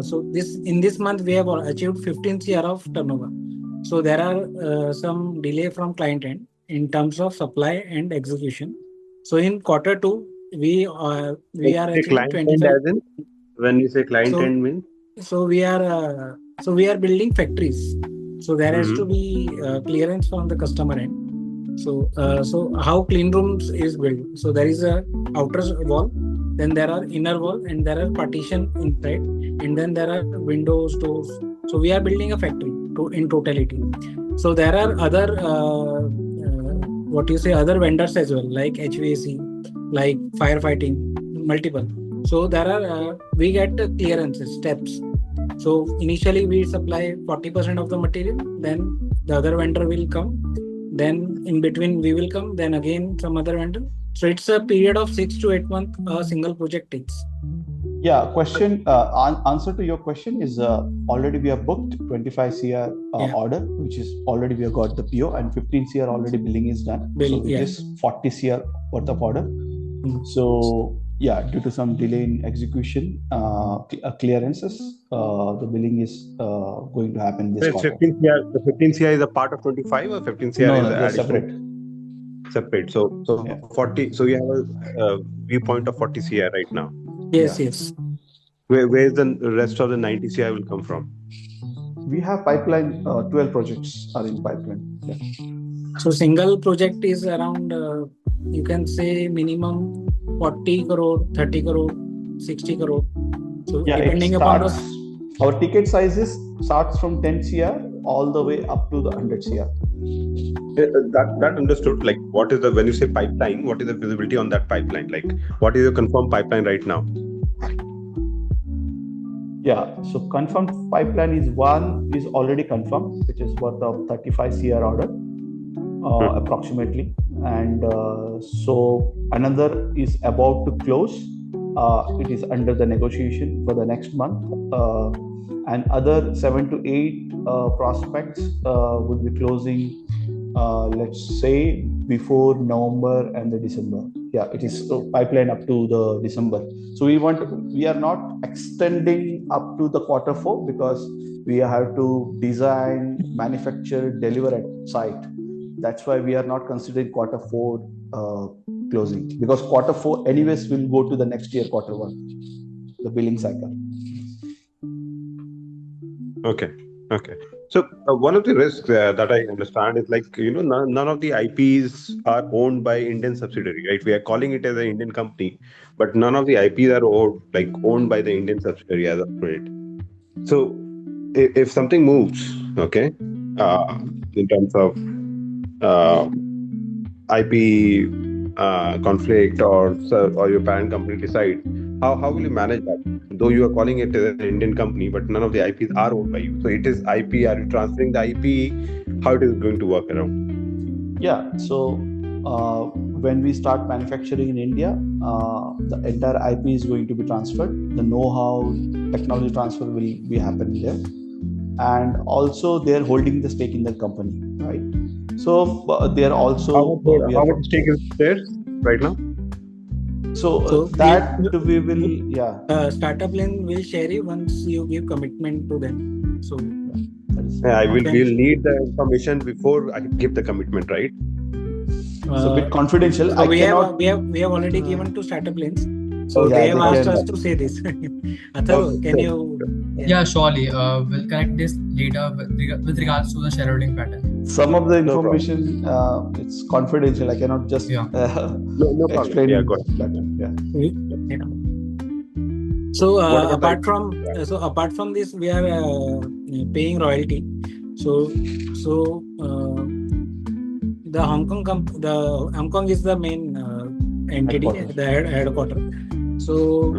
So in this month we have achieved 15 CR of turnover. So there are some delay from client end in terms of supply and execution. So in quarter 2 we are achieving 25.
When you say client end means?
So we are building factories. So there has to be clearance from the customer end. So how clean rooms is built? So there is a outer wall, then there are inner wall, and there are partition inside, and then there are windows, doors. So we are building a factory in totality. So there are other other vendors as well, like HVAC, like firefighting, multiple. So there are we get clearances steps. So initially we supply 40% of the material, then the other vendor will come, then in between we will come, then again some other vendor. So it's a period of 6 to 8 months a single project takes.
Yeah, answer to your question is already we have booked 25 CR order, which is already we have got the PO, and 15 CR already billing is done. So it is 40 CR worth of order. So yeah, due to some delay in execution clearances, the billing is going to happen this quarter.
15 CR, the 15 CR is a part of 25 or 15 CR is additional? Separate. So 40. So you have a viewpoint of 40 CR right now.
Yes.
Where is the rest of the 90 CR will come from?
We have pipeline. 12 projects are in pipeline. Yeah.
So single project is around you can say minimum 40 crore, 30 crore, 60 crore. So depending upon
our ticket sizes starts from 10 CR all the way up to the 100 CR.
That understood. Like, what is when you say pipeline, what is the visibility on that pipeline? Like, what is the confirmed pipeline right now?
Yeah, so confirmed pipeline is already confirmed, which is worth of 35 CR order approximately, and so another is about to close. It is under the negotiation for the next month, and other 7 to 8 prospects will be closing. Let's say before November and the December. Yeah, it is pipeline up to the December. So we are not extending up to the quarter 4 because we have to design, manufacture, deliver at site. That's why we are not considering quarter 4 closing, because quarter 4 anyways will go to the next year quarter 1, the billing cycle.
Okay. So one of the risks that I understand is none of the IPs are owned by Indian subsidiary, right? We are calling it as an Indian company, but none of the IPs are owned by the Indian subsidiary as of today. So if something moves, okay, in terms of IP conflict, or your parent company decides, how will you manage that? Though you are calling it as an Indian company, but none of the IPs are owned by you. So it is IP. Are you transferring the IP? How it is going to work around?
Yeah. So when we start manufacturing in India, the entire IP is going to be transferred. The know-how, technology transfer will be happening there, and also they're holding the stake in the company, right? So they're also
how much stake is there right now?
So that we will
Startup Lane will share it once you give commitment to them. So
I will need the information before I give the commitment, right?
It's a bit confidential.
So we have already given to Startup Lanes. So they have asked us to say this. Atharv, can you?
Yeah, surely. We'll connect this later with regards to the shareholding pattern.
Some of the information it's confidential. I cannot just explain.
Yeah, go ahead.
So apart from this, we are paying royalty. So the Hong Kong is the main entity, the headquarter. So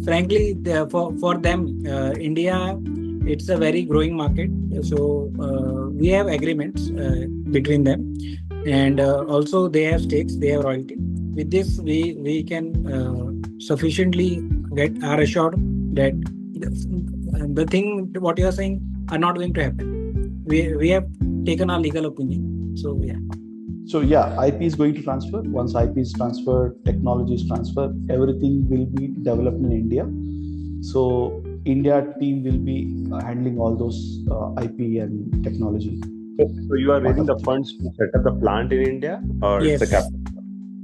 frankly, for them, India, it's a very growing market. So we have agreements between them, and also they have stakes, they have royalty. With this, we can sufficiently are assured that the thing what you are saying are not going to happen. We have taken our legal opinion. So
IP is going to transfer. Once IP is transferred, technology is transferred, everything will be developed in India. So India team will be handling all those IP and technology.
So you are raising the funds to set up the plant in India, or
yes.
It's a capital?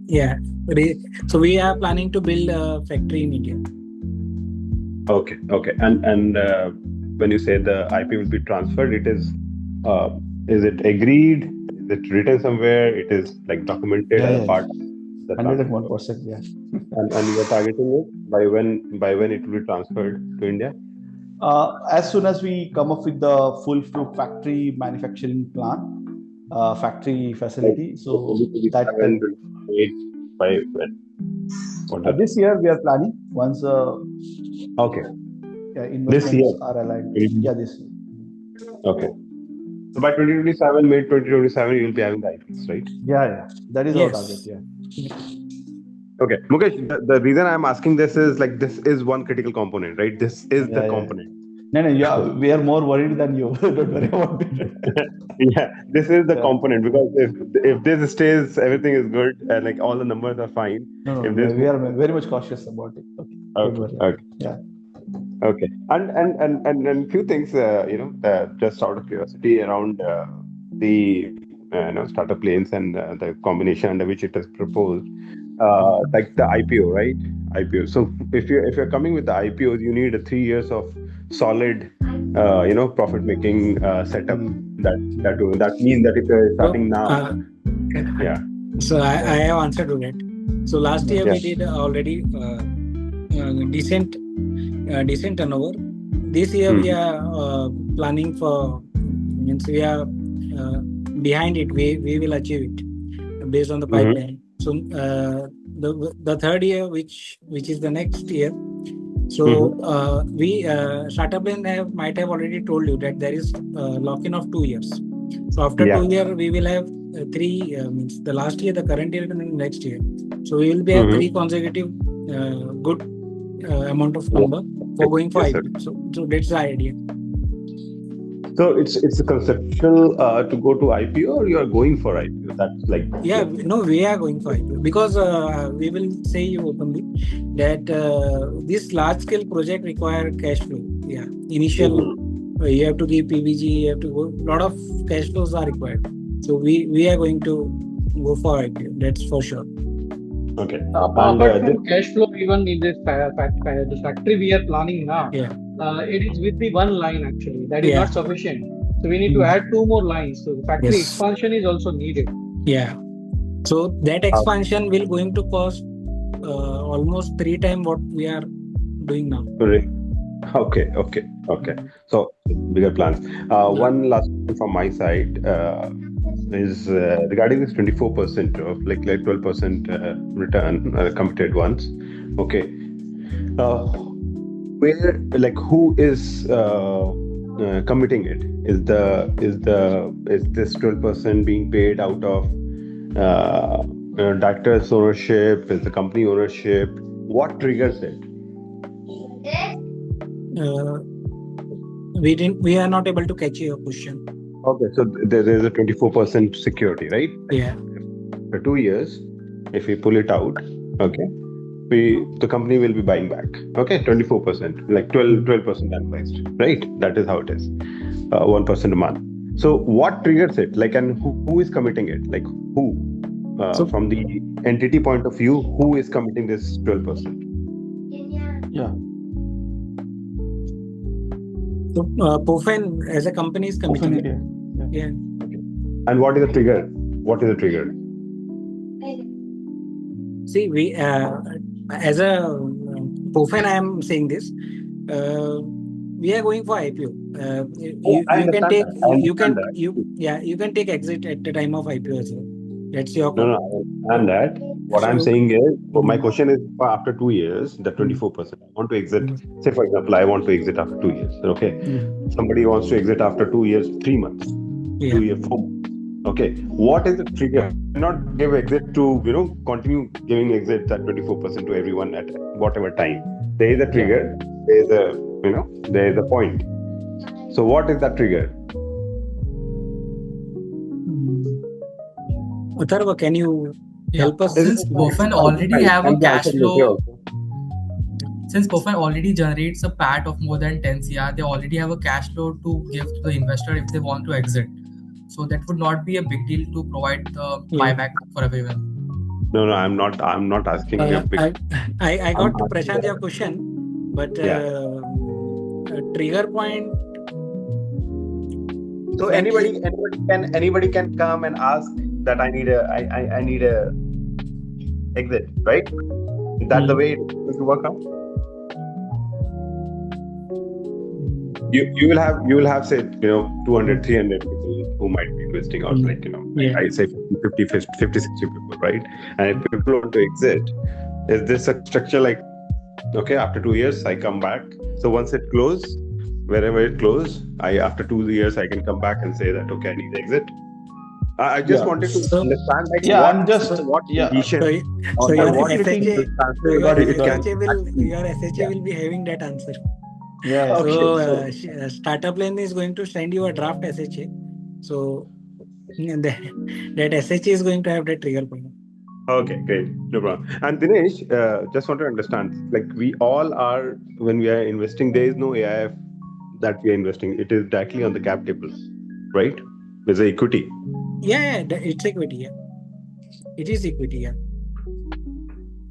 Yeah. So we are planning to build a factory in India.
Okay. And when you say the IP will be transferred, it is it agreed? Is it written somewhere? It is like documented as a part of the
101%. Yeah.
And you are targeting it by when it will be transferred to India?
As soon as we come up with the full factory manufacturing plan, factory facility. So that
by when?
This year we are planning once.
Okay.
Investments are aligned. Yeah, this year.
Okay. So by 2027, mid 2027, you will be having the IPs, right?
Yeah. That is our target. Yeah.
Okay, Mukesh, the reason I'm asking this is like this is one critical component, right? This is the component.
No, we are more worried than you. Don't worry about it.
Yeah, this is the component, because if this stays, everything is good, and like all the numbers are fine.
We are very much cautious about it. Okay. Don't worry.
Okay.
Yeah.
Okay, and few things, just out of curiosity around the startup lanes and the combination under which it is proposed, like the IPO, right? IPO. So if you're coming with the IPOs, you need 3 years of solid, profit making setup. That means that if you're starting now,
So I have answered to that. So last year we did already decent turnover. This year we are planning for, we are behind it. We will achieve it based on the pipeline. So the third year, which is the next year. So we Startup Lane might have already told you that there is lock-in of 2 years. So after 2 years, we will have three. Means the last year, the current year, and the next year. So we will be have 3 consecutive good amount of number for going for IPO. So that's the idea.
So it's a conceptual to go to IPO, or you are going for IPO? That's like
we are going for IPO because we will say you openly that this large scale project require cash flow. Yeah, initial you have to give PVG, you have to go. Lot of cash flows are required. So we are going to go for IPO. That's for sure.
Okay.
Apart from cash flow, even in this the factory we are planning now, it is with the one line actually. That is not sufficient. So we need to add 2 more lines. So the factory expansion is also needed.
Yeah. So that expansion will going to cost almost 3 times what we are doing now.
Correct. Okay. So bigger plans. One last question from my side is regarding this 24% of like 12% return committed ones. Okay. Uh, where like who is committing it? Is this 12% being paid out of director's ownership? Is the company ownership? What triggers it?
We are not able to catch your question.
Okay, so there is a 24% security, right?
Yeah.
For 2 years, if we pull it out, okay, the company will be buying back. Okay, 24%, like 12% annualized, right? That is how it is. 1% a month. So what triggers it? Like, and who is committing it? Like who? From the entity point of view, who is committing this 12%?
Yeah.
So Pophen as a company is committing it. Yeah.
And what is the trigger? What is the trigger?
See, we as a Pophen, I am saying this. We are going for IPO. You can take you can take exit at the time of IPO as well. That's your call.
No, I understand that. What I'm saying is, my question is after 2 years, the 24%. I want to exit. Say, for example, I want to exit after 2 years. Okay. Somebody wants to exit after 2 years, 3 months, 2 years, 4 months. Okay. What is the trigger? Not give exit to, continue giving exit at 24% to everyone at whatever time. There is a trigger. There is there is a point. So what is that trigger?
Atharva, can you help us?
Since Pophen already have a cash flow, since Pophen already generates a PAT of more than 10 CR, they already have a cash flow to give to the investor if they want to exit. So that would not be a big deal to provide the buyback for everyone.
No, I'm not asking you.
I got to Prashant your question, but trigger point.
So anybody can come and ask that I need a exit, right? Is that the way it will work out? You will have say 200, 300 people who might be investing out, I say 50, 60 people, right? And if people want to exit, is this a structure like, okay, after 2 years I come back, so once it closes, wherever it closes, after 2 years I can come back and say that, okay, I need to exit. I just wanted to understand what condition
So your SHA will be having that answer.
Yeah.
So Startup Lane is going to send you a draft SHA. So that SHA is going to have that trigger point.
Okay, great. No problem. And Dinesh, just want to understand, like we all are, when we are investing, there is no AIF that we are investing. It is directly on the cap table, right? There's a equity.
Yeah, it's equity. Yeah, it is equity. Yeah.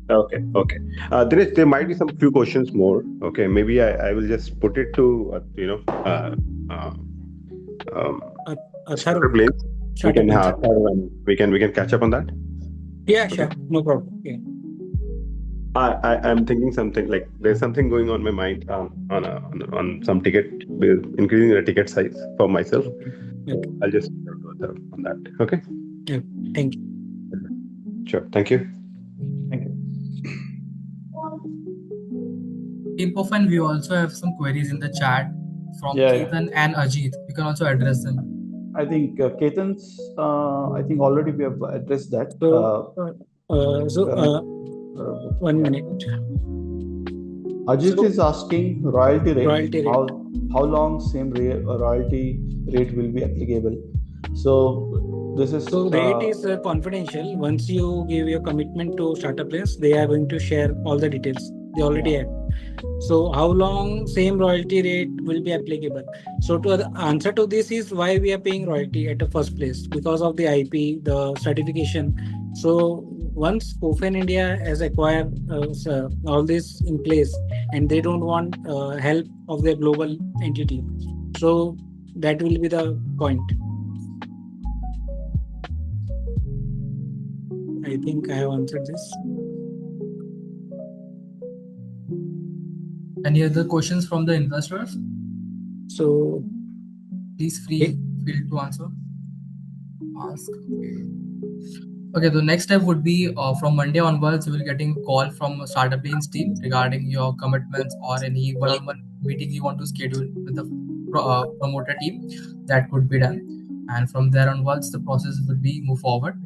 Okay. Dinesh, there might be some few questions more. Okay, maybe I will just put it to Startup Lane. We can catch up on that.
Yeah, sure, no problem. Yeah.
I'm thinking something like there's something going on my mind on some ticket, increasing the ticket size for myself.
Okay.
I'll just on that. Okay.
Yeah. Thank you.
Sure. Thank you.
In Pophen, we also have some queries in the chat from Ketan and Ajit. You can also address them.
I think Ketan's. I think already we have addressed that.
One minute.
Ajit is asking royalty rate. How long same royalty rate will be applicable? So this is.
So rate is confidential. Once you give your commitment to Startup Lane, they are going to share all the details. They already have. So how long same royalty rate will be applicable? So the answer to this is why we are paying royalty at the first place, because of the IP, the certification. So once Pophen India has acquired all this in place, and they don't want help of their global entity, so that will be the point. I think I have answered this.
Any other questions from the investors?
So
please feel to answer. Ask. Okay, the next step would be from Monday onwards, you will getting call from Startup Lanes team regarding your commitments or any one-on-one meeting you want to schedule with the promoter team. That could be done, and from there onwards, the process would be move forward.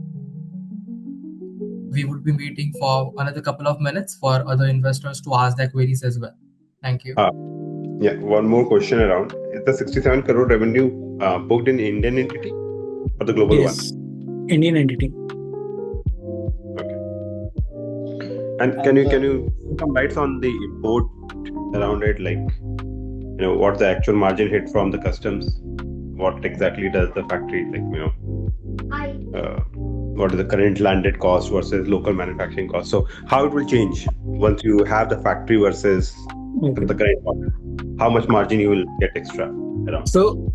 We would be meeting for another couple of minutes for other investors to ask their queries as well. Thank you.
Yeah, one more question around. Is the 67 crore revenue booked in Indian entity or the global one?
Indian entity.
Okay. And can you put some lights on the import around it, like what the actual margin hit from the customs? What exactly does the factory what is the current landed cost versus local manufacturing cost? So how it will change once you have the factory versus the current one? How much margin you will get extra around?
So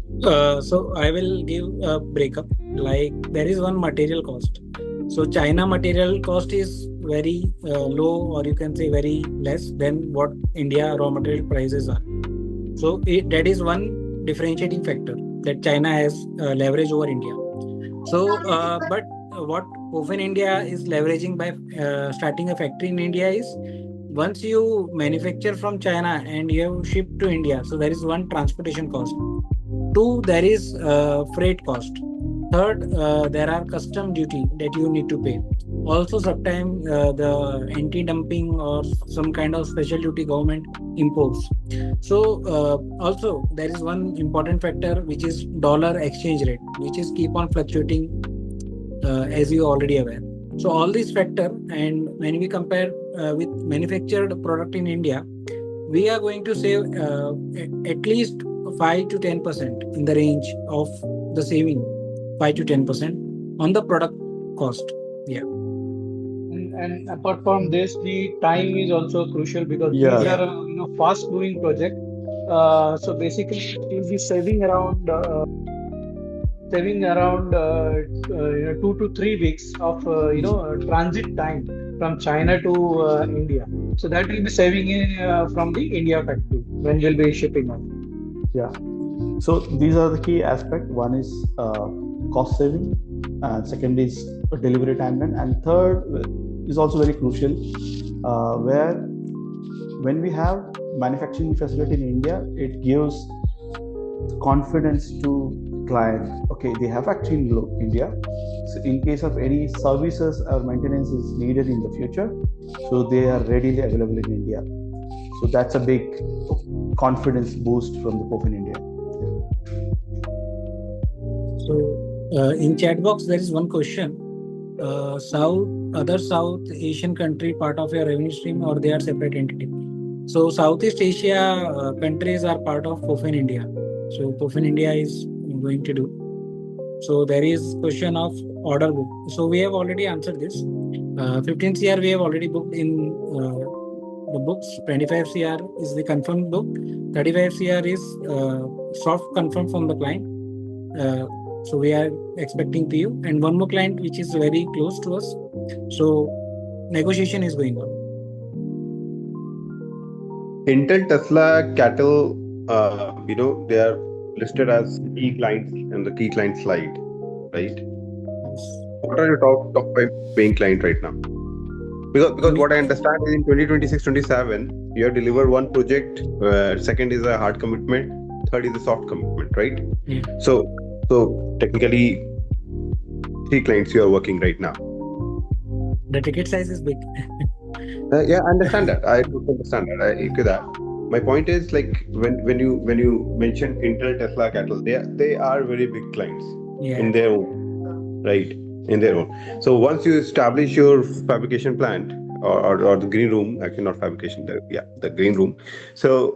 I will give a breakup. Like there is one material cost. So China material cost is very low, or you can say very less than what India raw material prices are. So that is one differentiating factor that China has leverage over India. So but what Pophen India is leveraging by starting a factory in India is, once you manufacture from China and you have shipped to India, so there is one, transportation cost. Two, there is freight cost. Third, there are custom duty that you need to pay. Also, sometimes the anti-dumping or some kind of special duty government imposes. So also there is one important factor, which is dollar exchange rate, which is keep on fluctuating, as you already aware. So all these factors, and when we compare with manufactured product in India, we are going to save at least 5 to 10% in the range of the saving, 5 to 10% on the product cost. Yeah.
And apart from this, the time is also crucial because these are fast moving project. So basically, we'll be saving around 2 to 3 weeks of transit time from China to India. So that will be saving from the India factory when you'll be shipping on.
Yeah. So these are the key aspects. One is cost saving, and second is delivery timeline, and third is also very crucial, where when we have manufacturing facility in India, it gives confidence to client. Okay, they have factory in India, so in case of any services or maintenance is needed in the future, so they are readily available in India. So that's a big confidence boost from the Pophen India.
So in chat box there is one question: other South Asian country part of your revenue stream, or they are separate entity? So Southeast Asia countries are part of Pophen India. So Pophen India is going to do. So there is question of order book. So we have already answered this. 15 CR we have already booked in the books. 25 CR is the confirmed book. 35 CR is soft confirmed from the client. So we are expecting PO, and one more client which is very close to us. So negotiation is going on.
Intel, Tesla, Cattle, they are listed as key clients in the key client slide, right? What are your top 5 paying client right now? Because what I understand is in 2026-27, you have delivered one project. Second is a hard commitment. Third is a soft commitment, right?
Yeah.
So technically, 3 clients you are working right now.
The ticket size is big.
Yeah, I understand that. I totally understand that. I agree that. My point is, like, when you mention Intel, Tesla, Cattle, they are very big clients in their own, right? In their own. So once you establish your fabrication plant or the green room, actually not fabrication, the green room. So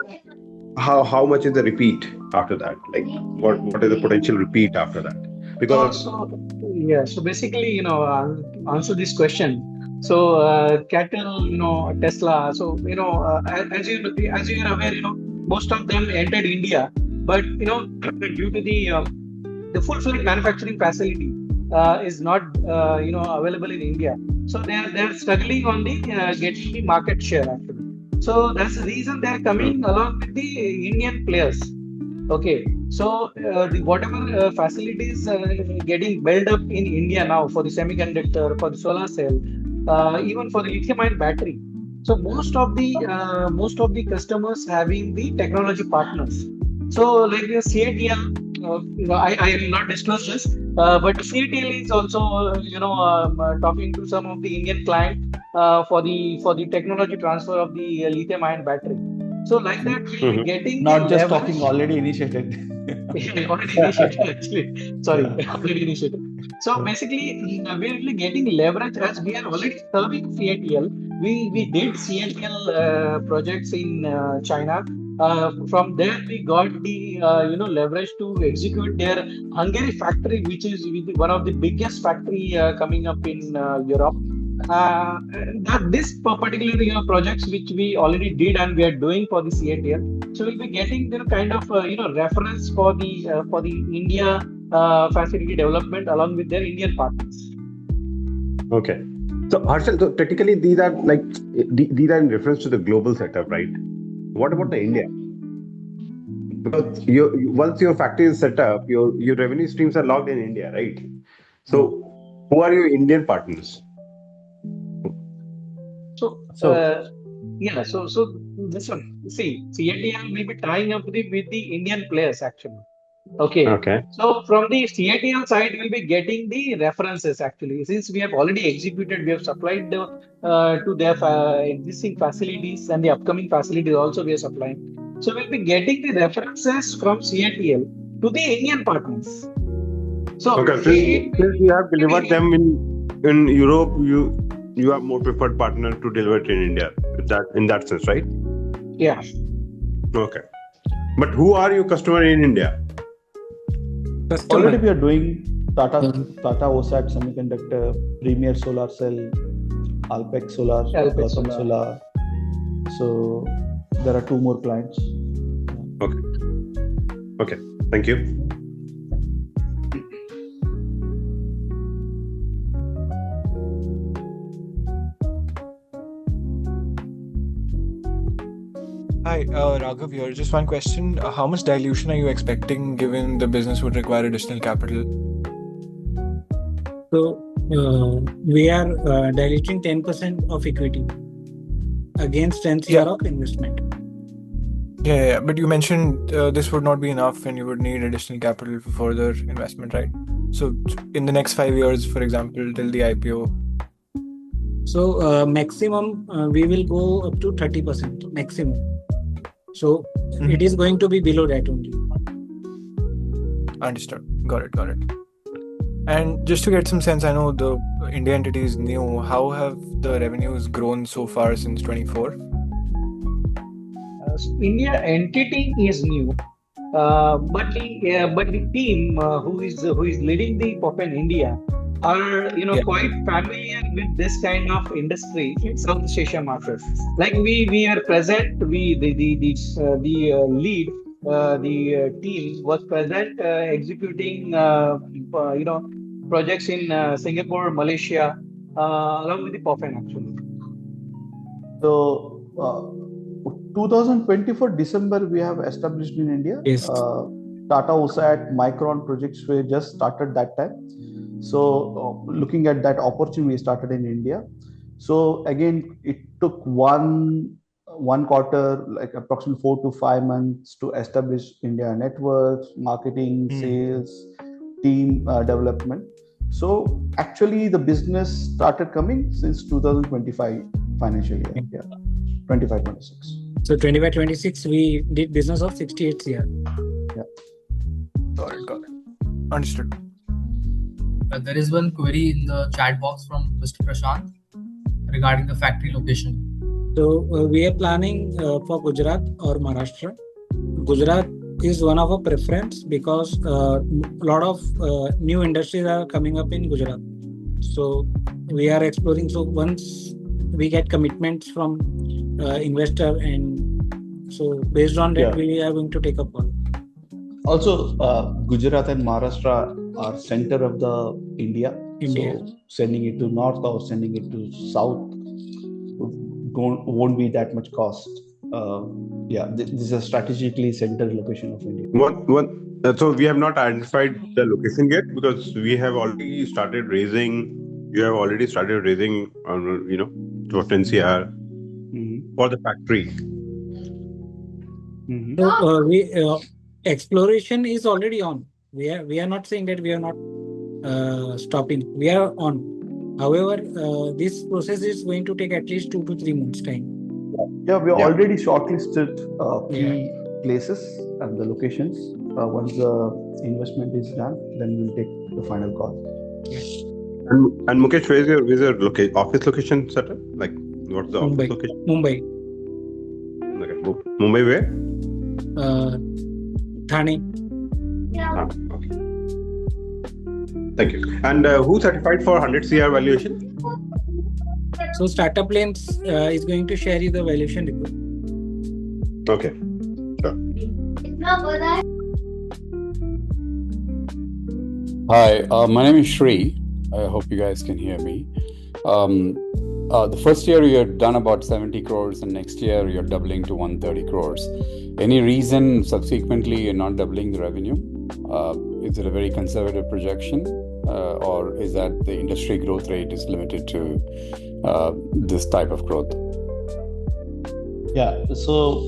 how much is the repeat after that? Like what is the potential repeat after that? Because
so basically, I'll answer this question. So Cattle, Tesla. So as you are aware, most of them entered India, but due to the full-fledged manufacturing facility is not available in India. So they are struggling on the getting the market share actually. So that's the reason they are coming along with the Indian players. Okay, so whatever facilities getting built up in India now for the semiconductor, for the solar cell, even for the lithium-ion battery. So most of the customers having the technology partners. So like the CATL, I will not disclose this, but CATL is also talking to some of the Indian client for the technology transfer of the lithium-ion battery. So like that, we'll be getting
Not
the
just
leverage.
talking, already initiated.
Already initiated, actually. Sorry, already initiated. So basically, we will be getting leverage as we are already serving CATL. We did CATL projects in China. From there, we got the leverage to execute their Hungary factory, which is one of the biggest factory coming up in Europe. That this particular projects which we already did and we are doing for the CATL, so we'll be getting the kind of reference for the India facility development along with their Indian partners.
Okay. So Harshal, so technically these are in reference to the global setup, right? What about the India? Because once your factory is set up, your revenue streams are logged in India, right? So who are your Indian partners?
So this one, see, CATL will be tying up with the Indian players actually. Okay. So from the CATL side, we'll be getting the references actually. Since we have already executed, we have supplied to their existing facilities and the upcoming facilities also we are supplying. So we'll be getting the references from CATL to the Indian partners. So
since you have delivered them in Europe, you are more preferred partner to deliver it in India. In that sense, right?
Yeah.
Okay. But who are your customer in India?
Already we are doing Tata OSAT Semiconductor, Premier Solar Cell, Alpec Solar, Gotham Solar. So there are 2 more clients.
Okay. Thank you.
Hi, Raghav here. Just one question. How much dilution are you expecting given the business would require additional capital?
So we are diluting 10% of equity against 10 CR of investment.
Yeah, but you mentioned this would not be enough and you would need additional capital for further investment, right? So in the next 5 years, for example, till the IPO.
So maximum we will go up to 30% maximum. So it is going to be below that only.
Understood. Got it. And just to get some sense, I know the India entity is new. How have the revenues grown so far since 24?
India entity is new, but the team who is leading the Pophen India are quite familiar with this kind of industry in Southeast Asia market. Like we are present, the lead, the team was present executing projects in Singapore, Malaysia, along with the Pophen actually.
So 2024 December we have established in India.
Yes.
Tata OSAT Micron projects were just started that time. So looking at that opportunity, we started in India. So again, it took one quarter, like approximately 4 to 5 months to establish India networks, marketing, sales, team development. So actually the business started coming since 2025 financial year. Yeah, 25-26.
So 25-26 we did business of 68 CR.
Yeah.
Got it. Understood.
There is one query in the chat box from Mr. Prashant regarding the factory location.
So we are planning for Gujarat or Maharashtra. Gujarat is one of our preference because a lot of new industries are coming up in Gujarat. So we are exploring. So once we get commitments from investor, and so based on that we are going to take up one.
Also, Gujarat and Maharashtra are center of the India. So sending it to north or sending it to south, won't be that much cost. This is a strategically centered location of India.
So we have not identified the location yet because we have already started raising. You have already started raising, for 10 CR for the factory.
So exploration is already on. We are not saying that we are not stopping. We are on. However, this process is going to take at least 2 to 3 months time.
We already shortlisted key places and the locations. Once the investment is done, then we'll take the final call.
And Mukesh, where's your office location set up? Like, what's the office location?
Mumbai.
Okay. Mumbai where?
Thane.
Okay. Thank you. And who certified for 100 CR valuation?
So Startup Lanes is going to share you the valuation report.
Okay. Sure.
Hi, my name is Shri. I hope you guys can hear me. The first year you had done about 70 crores and next year you're doubling to 130 crores. Any reason subsequently you're not doubling the revenue? Is it a very conservative projection or is that the industry growth rate is limited to this type of growth?
So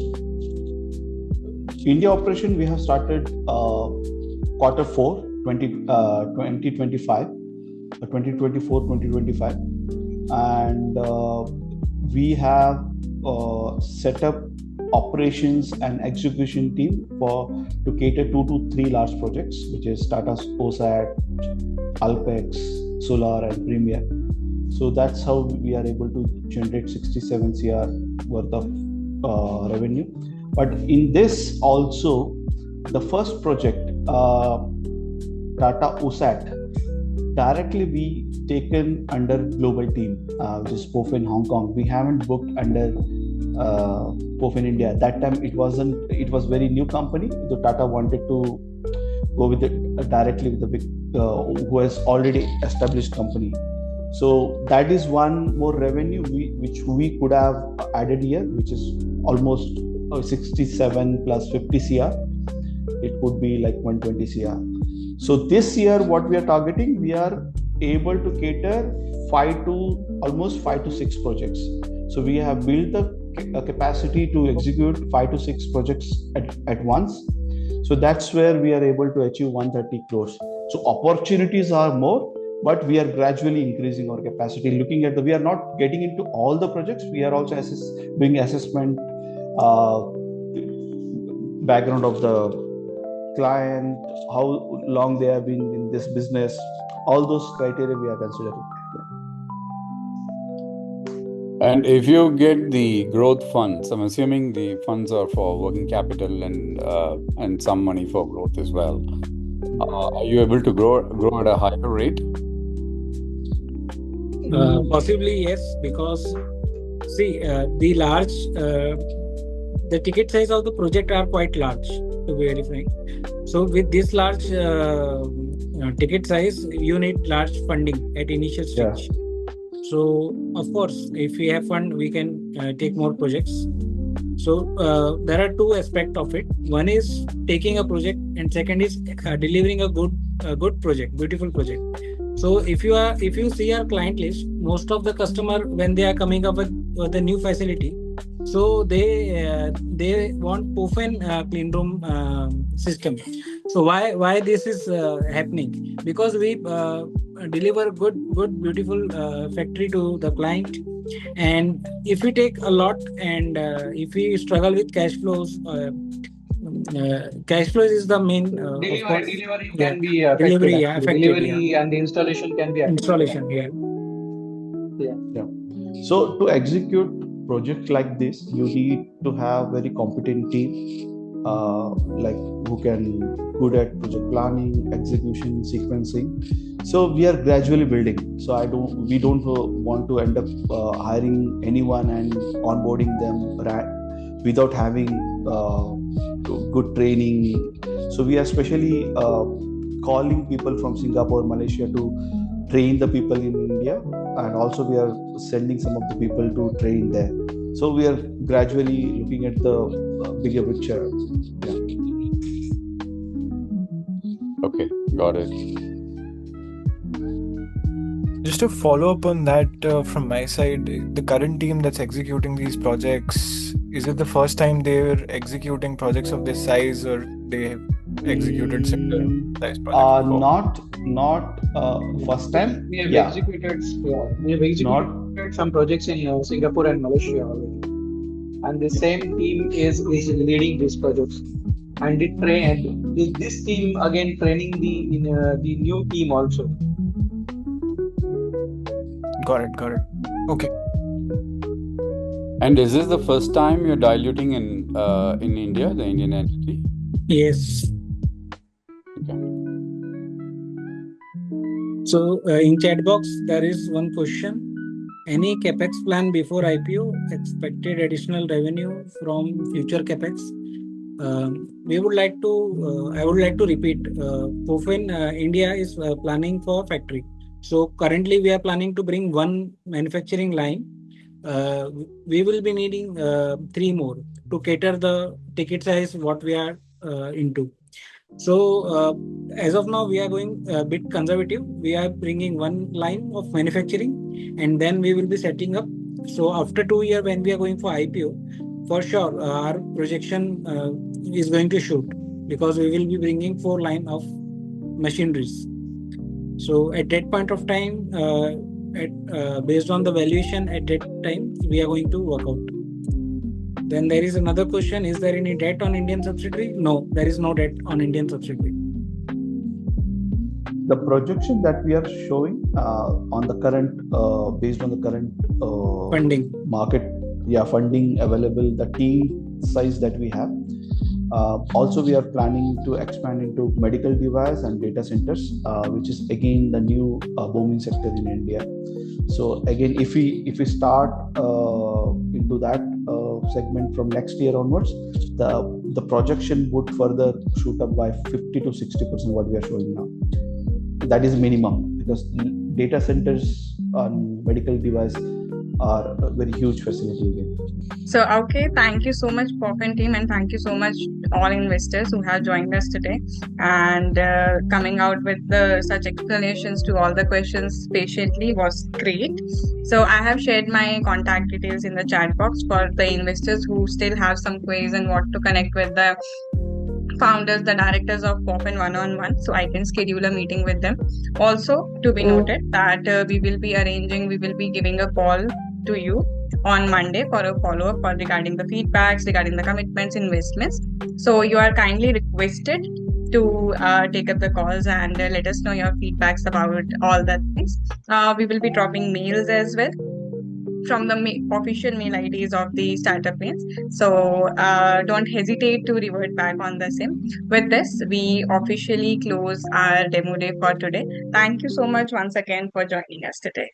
India operation we have started quarter 4 2025 2024-2025 and we have set up operations and execution team to cater 2 to 3 large projects, which is Tata OSAT, Alpex, Solar and Premier. So that's how we are able to generate 67 CR worth of revenue. But in this also, the first project, Tata OSAT, directly we taken under global team, which is Pophen Hong Kong. We haven't booked under Pophen India. At that time it was very new company. So Tata wanted to go with it directly with the big who has already established company. So that is one more revenue which we could have added here, which is almost 67 plus 50 CR. It could be like 120 CR. So this year what we are targeting, we are able to cater almost 5 to 6 projects. So we have built the capacity to execute 5 to 6 projects at once. So that's where we are able to achieve 130 crores. So opportunities are more, but we are gradually increasing our capacity. We are not getting into all the projects. We are also doing assessment, background of the client, how long they have been in this business. All those criteria we are considering.
And if you get the growth funds, I'm assuming the funds are for working capital and some money for growth as well. Are you able to grow at a higher rate?
Possibly yes, because see the ticket size of the project are quite large, to be very frank. So with this large ticket size, you need large funding at initial stage. So of course, if we have fund, we can take more projects. So there are 2 aspects of it. One is taking a project, and second is delivering a good project, beautiful project. So if you see our client list, most of the customer, when they are coming up with the new facility, so they want Pophen Cleanroom system. So why this is happening? Because we deliver good beautiful factory to the client, and if we take a lot and if we struggle with cash flows, cash flows is the main
delivery can be affected. Delivery and the installation can be affected.
So to execute project like this, you need to have very competent team, like who can good at project planning, execution, sequencing. So we are gradually building. So we don't want to end up hiring anyone and onboarding them without having good training. So we are especially calling people from Singapore, Malaysia to train the people in India, and also we are sending some of the people to train there. So we are gradually looking at the bigger picture. Yeah.
Okay, got it.
Just to follow up on that from my side, the current team that's executing these projects, is it the first time they're executing projects of this size, or they have executed similar size projects before?
Not first time.
We have executed some projects in Singapore and Malaysia already, and the same team is leading these projects. And this team again training the new team also.
Got it. Okay.
And is this the first time you're diluting in India, the Indian entity?
Yes.
Okay.
So in chat box there is one question: any capex plan before IPO? Expected additional revenue from future capex? We would like to. I would like to repeat. Pophen India is planning for factory. So currently we are planning to bring one manufacturing line. We will be needing 3 more to cater the ticket size what we are into. So as of now we are going a bit conservative. We are bringing one line of manufacturing, and then we will be setting up. So after 2 years when we are going for IPO, for sure our projection is going to shoot, because we will be bringing 4 line of machineries. So at that point of time, based on the valuation at that time, we are going to work out. Then there is another question: is there any debt on Indian subsidiary? No, there is no debt on Indian subsidiary.
The projection that we are showing on the current, based on the current
funding
market, funding available, the team size that we have. Also, we are planning to expand into medical device and data centers, which is again the new booming sector in India. So again, if we start into that segment from next year onwards, the projection would further shoot up by 50 to 60% what we are showing now. That is minimum, because data centers and medical device are a very huge facility again.
So, okay, thank you so much, Pophen team, and thank you so much all investors who have joined us today and coming out with such explanations to all the questions patiently was great. So, I have shared my contact details in the chat box for the investors who still have some queries and want to connect with the founders, the directors of Pophen one-on-one, so I can schedule a meeting with them. Also, to be noted that we will be giving a call to you on Monday for a follow-up regarding the feedbacks, regarding the commitments, investments. So you are kindly requested to take up the calls and let us know your feedbacks about all the things. We will be dropping mails as well from the official mail IDs of the startup names. So don't hesitate to revert back on the same. With this, we officially close our demo day for today. Thank you so much once again for joining us today.